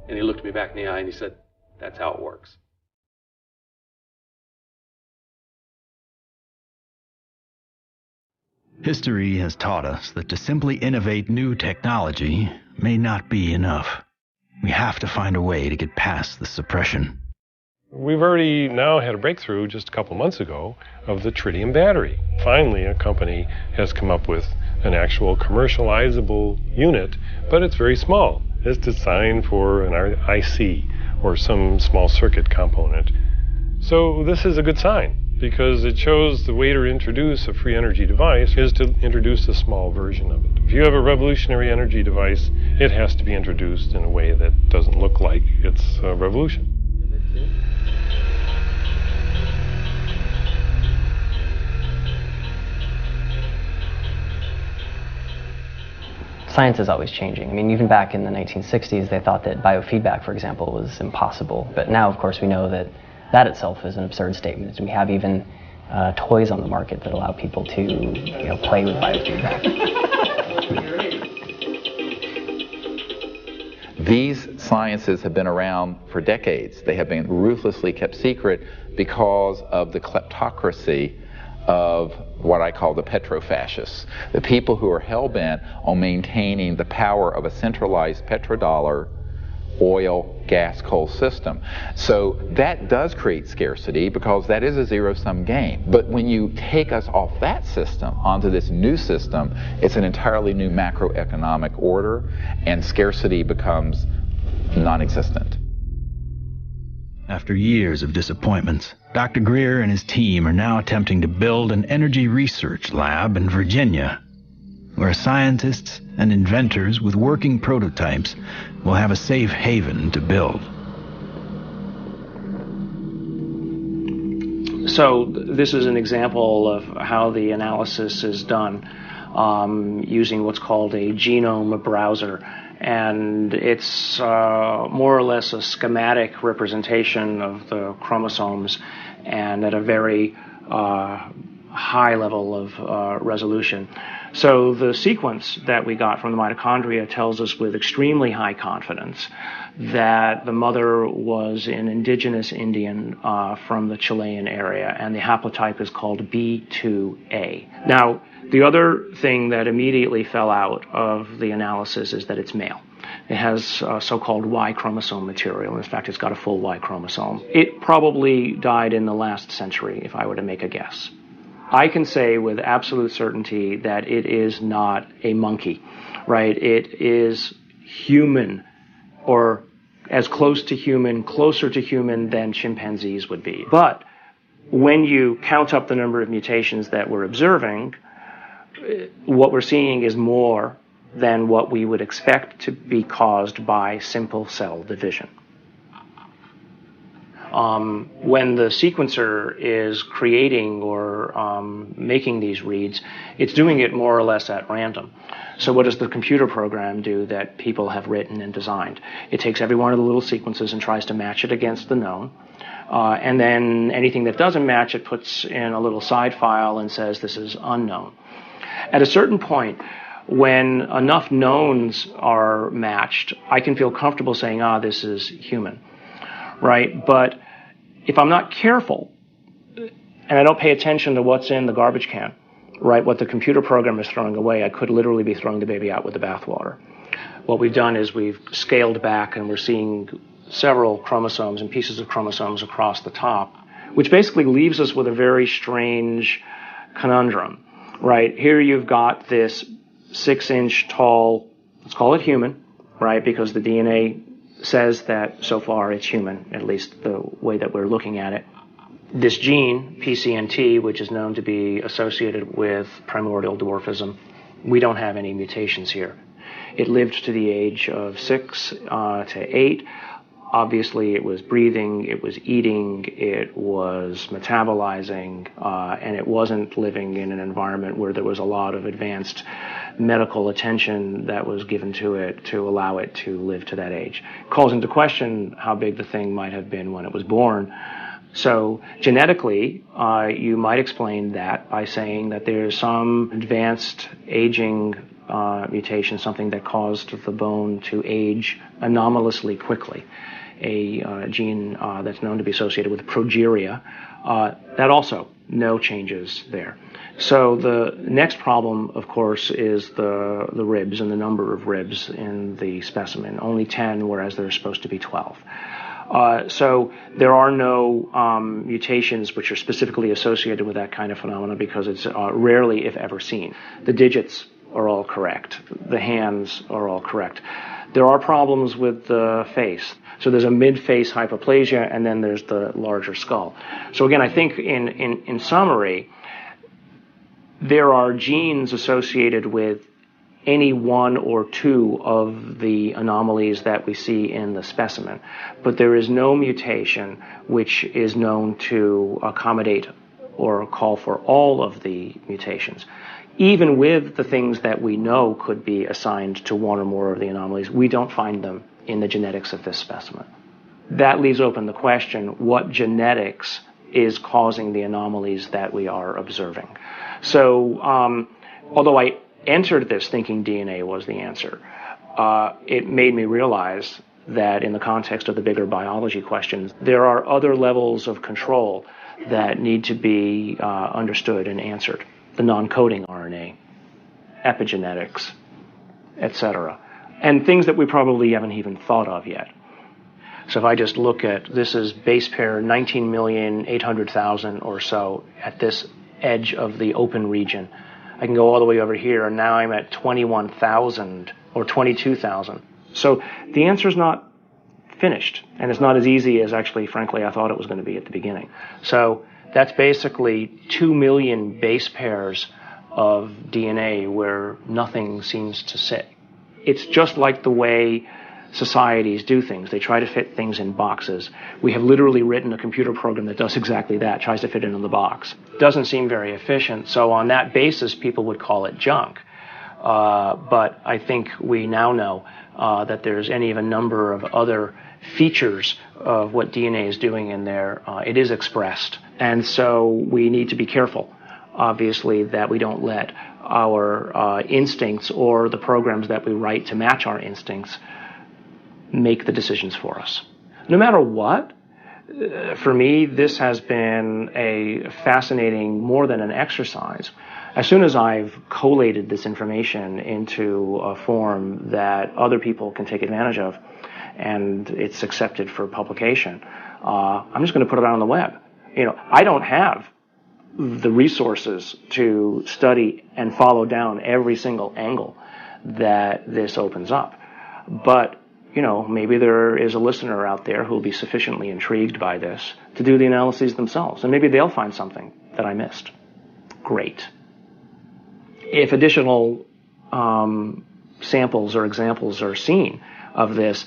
And he looked me back in the eye and he said, that's how it works. History has taught us that to simply innovate new technology may not be enough. We have to find a way to get past the suppression. We've already now had a breakthrough just a couple months ago of the tritium battery. Finally, a company has come up with an actual commercializable unit, but it's very small. It's designed for an IC or some small circuit component. So this is a good sign, because it shows the way to introduce a free energy device is to introduce a small version of it. If you have a revolutionary energy device, it has to be introduced in a way that doesn't look like it's a revolution. Science is always changing. I mean, even back in the 1960s, they thought that biofeedback, for example, was impossible. But now, of course, we know that that itself is an absurd statement. We have even toys on the market that allow people to, play with biofeedback. These sciences have been around for decades. They have been ruthlessly kept secret because of the kleptocracy of what I call the petrofascists, the people who are hell-bent on maintaining the power of a centralized petrodollar oil, gas, coal system. So that does create scarcity because that is a zero-sum game. But when you take us off that system onto this new system, it's an entirely new macroeconomic order, and scarcity becomes non-existent. After years of disappointments, Dr. Greer and his team are now attempting to build an energy research lab in Virginia, where scientists and inventors with working prototypes will have a safe haven to build. So this is an example of how the analysis is done using what's called a genome browser. And it's more or less a schematic representation of the chromosomes, and at a very high level of resolution. So the sequence that we got from the mitochondria tells us with extremely high confidence that the mother was an indigenous Indian from the Chilean area, and the haplotype is called B2A. Now, the other thing that immediately fell out of the analysis is that it's male. It has so-called Y chromosome material. In fact, it's got a full Y chromosome. It probably died in the last century, if I were to make a guess. I can say with absolute certainty that it is not a monkey, right? It is human, or as close to human, closer to human than chimpanzees would be. But when you count up the number of mutations that we're observing, what we're seeing is more than what we would expect to be caused by simple cell division. When the sequencer is creating or making these reads, it's doing it more or less at random. So what does the computer program do that people have written and designed? It takes every one of the little sequences and tries to match it against the known. And then anything that doesn't match, it puts in a little side file and says this is unknown. At a certain point, when enough knowns are matched, I can feel comfortable saying, this is human, right? But if I'm not careful, and I don't pay attention to what's in the garbage can, right, what the computer program is throwing away, I could literally be throwing the baby out with the bathwater. What we've done is we've scaled back, and we're seeing several chromosomes and pieces of chromosomes across the top, which basically leaves us with a very strange conundrum, right? Here you've got this 6-inch tall, let's call it human, right, because the DNA says that so far it's human, at least the way that we're looking at it. This gene, PCNT, which is known to be associated with primordial dwarfism, we don't have any mutations here. It lived to the age of 6 to 8. Obviously, it was breathing, it was eating, it was metabolizing, and it wasn't living in an environment where there was a lot of advanced medical attention that was given to it to allow it to live to that age. It calls into question how big the thing might have been when it was born. So genetically, you might explain that by saying that there's some advanced aging mutation, something that caused the bone to age anomalously quickly. A gene that's known to be associated with progeria, that also no changes there. So the next problem, of course, is the ribs and the number of ribs in the specimen. Only 10, whereas there's supposed to be 12. So there are no mutations which are specifically associated with that kind of phenomena because it's rarely, if ever, seen. The digits are all correct. The hands are all correct. There are problems with the face. So there's a mid-face hypoplasia, and then there's the larger skull. So again, I think in summary, there are genes associated with any one or two of the anomalies that we see in the specimen. But there is no mutation which is known to accommodate or call for all of the mutations. Even with the things that we know could be assigned to one or more of the anomalies, we don't find them in the genetics of this specimen. That leaves open the question, what genetics is causing the anomalies that we are observing? So, although I entered this thinking DNA was the answer, it made me realize that in the context of the bigger biology questions, there are other levels of control that need to be understood and answered. The non-coding RNA, epigenetics, etc. And things that we probably haven't even thought of yet. So if I just look at, this is base pair 19,800,000 or so at this edge of the open region. I can go all the way over here, and now I'm at 21,000 or 22,000. So the answer is not finished, and it's not as easy as actually, frankly, I thought it was going to be at the beginning. So that's basically 2 million base pairs of DNA where nothing seems to sit. It's just like the way societies do things. They try to fit things in boxes. We have literally written a computer program that does exactly that, tries to fit it in the box. Doesn't seem very efficient, so on that basis, people would call it junk. But I think we now know that there's any of a number of other features of what DNA is doing in there. It is expressed. And so we need to be careful, obviously, that we don't let our instincts or the programs that we write to match our instincts make the decisions for us. No matter what, for me, this has been a fascinating, more than an exercise. As soon as I've collated this information into a form that other people can take advantage of, and it's accepted for publication, I'm just going to put it out on the web. You know, I don't have the resources to study and follow down every single angle that this opens up. But, you know, maybe there is a listener out there who will be sufficiently intrigued by this to do the analyses themselves, and maybe they'll find something that I missed. Great. If additional samples or examples are seen of this,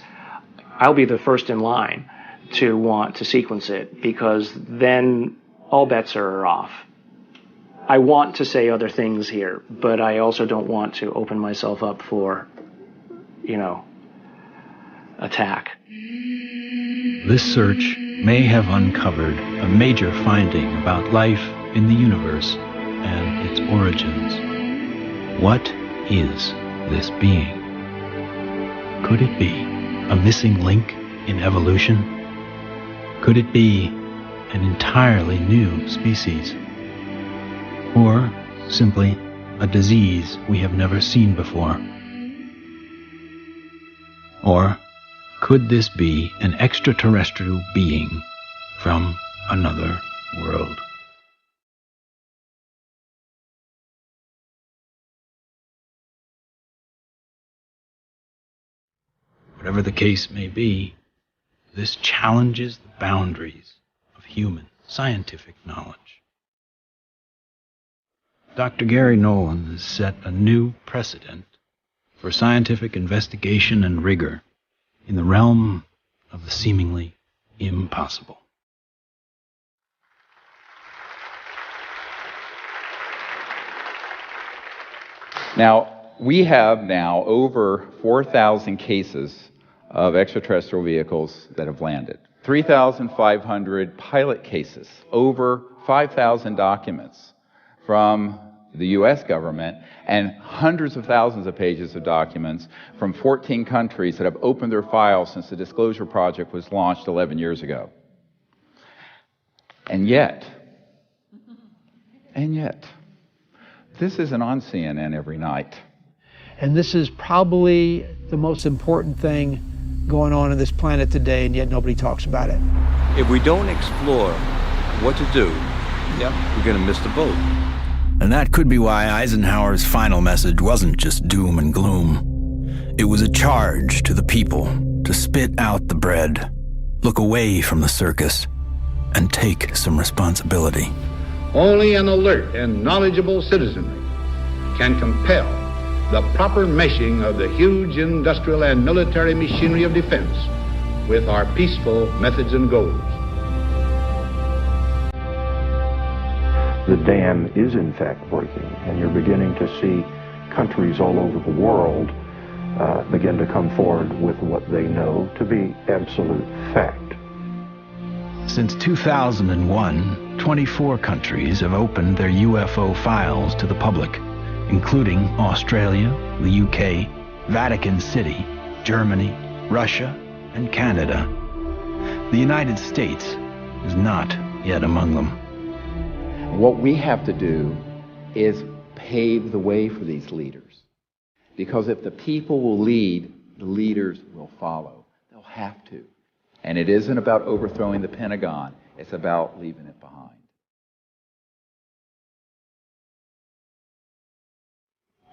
I'll be the first in line to want to sequence it, because then all bets are off. I want to say other things here, but I also don't want to open myself up for, you know, attack. This search may have uncovered a major finding about life in the universe and its origins. What is this being? Could it be a missing link in evolution? Could it be an entirely new species? Or simply a disease we have never seen before? Or could this be an extraterrestrial being from another world? Whatever the case may be, this challenges the boundaries of human scientific knowledge. Dr. Gary Nolan has set a new precedent for scientific investigation and rigor in the realm of the seemingly impossible. Now, we have now over 4,000 cases of extraterrestrial vehicles that have landed. 3,500 pilot cases, over 5,000 documents from the U.S. government, and hundreds of thousands of pages of documents from 14 countries that have opened their files since the Disclosure Project was launched 11 years ago. And yet, this isn't on CNN every night. And this is probably the most important thing going on this planet today, and yet nobody talks about it. If we don't explore what to do, we're going to miss the boat. And that could be why Eisenhower's final message wasn't just doom and gloom. It was a charge to the people to spit out the bread, look away from the circus, and take some responsibility. Only an alert and knowledgeable citizenry can compel the proper meshing of the huge industrial and military machinery of defense with our peaceful methods and goals. The dam is in fact breaking, and you're beginning to see countries all over the world begin to come forward with what they know to be absolute fact. Since 2001, 24 countries have opened their UFO files to the public, including Australia, the UK, Vatican City, Germany, Russia, and Canada. The United States is not yet among them. What we have to do is pave the way for these leaders. Because if the people will lead, the leaders will follow. They'll have to. And it isn't about overthrowing the Pentagon. It's about leaving it behind.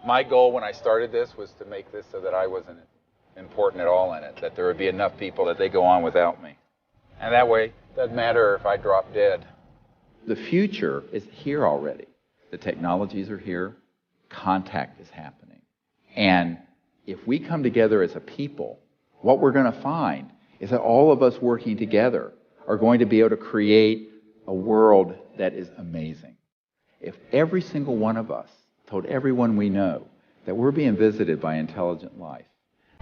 My goal when I started this was to make this so that I wasn't important at all in it, that there would be enough people that they go on without me. And that way, it doesn't matter if I drop dead. The future is here already. The technologies are here. Contact is happening. And if we come together as a people, what we're going to find is that all of us working together are going to be able to create a world that is amazing. If every single one of us told everyone we know that we're being visited by intelligent life,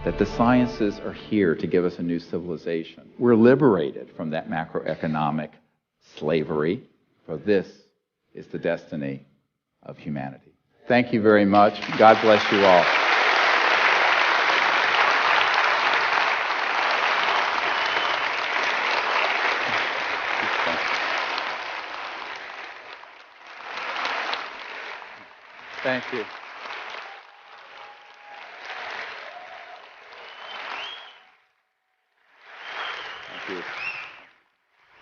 that the sciences are here to give us a new civilization, we're liberated from that macroeconomic slavery, for this is the destiny of humanity. Thank you very much. God bless you all. Thank you. Thank you.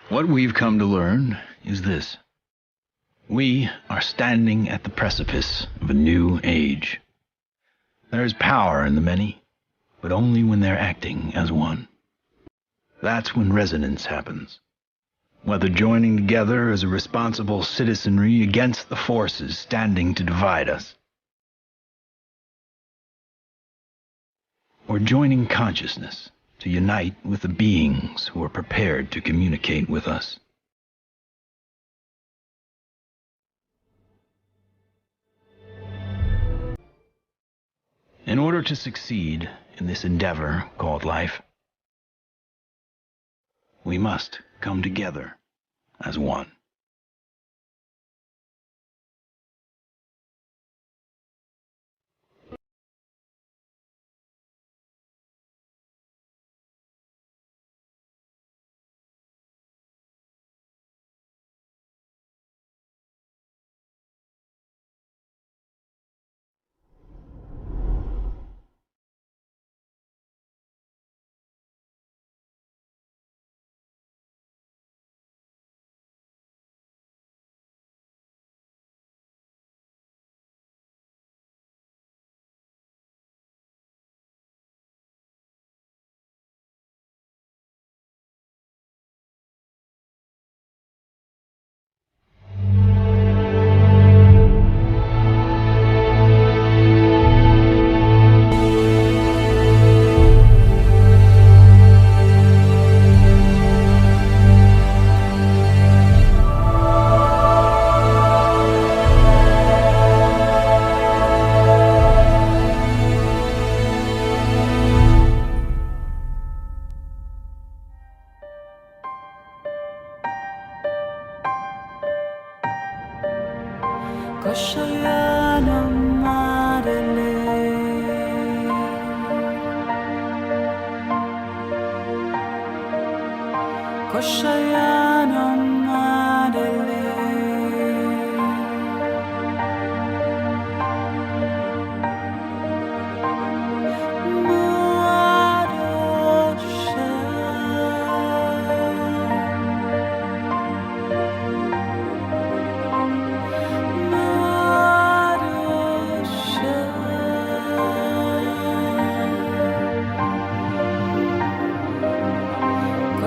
What we've come to learn is this. We are standing at the precipice of a new age. There is power in the many, but only when they're acting as one. That's when resonance happens. Whether joining together as a responsible citizenry against the forces standing to divide us, or joining consciousness to unite with the beings who are prepared to communicate with us. In order to succeed in this endeavor called life, we must come together as one.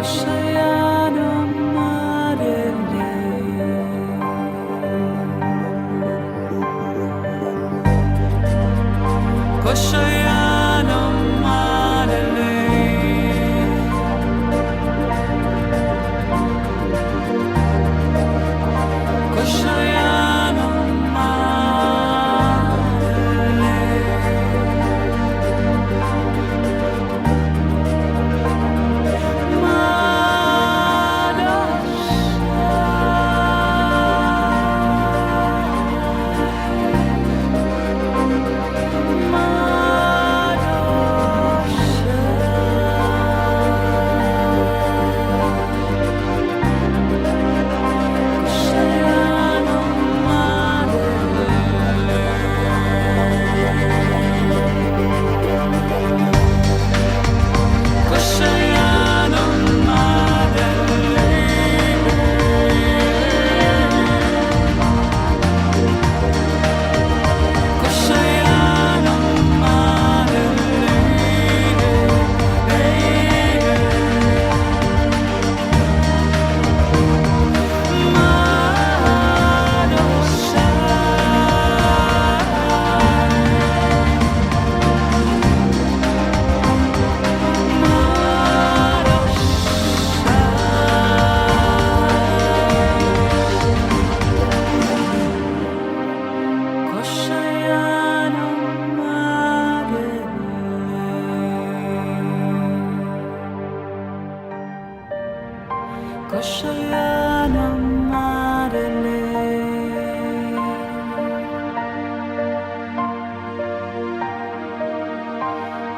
Shayanam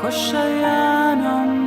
Koshayanam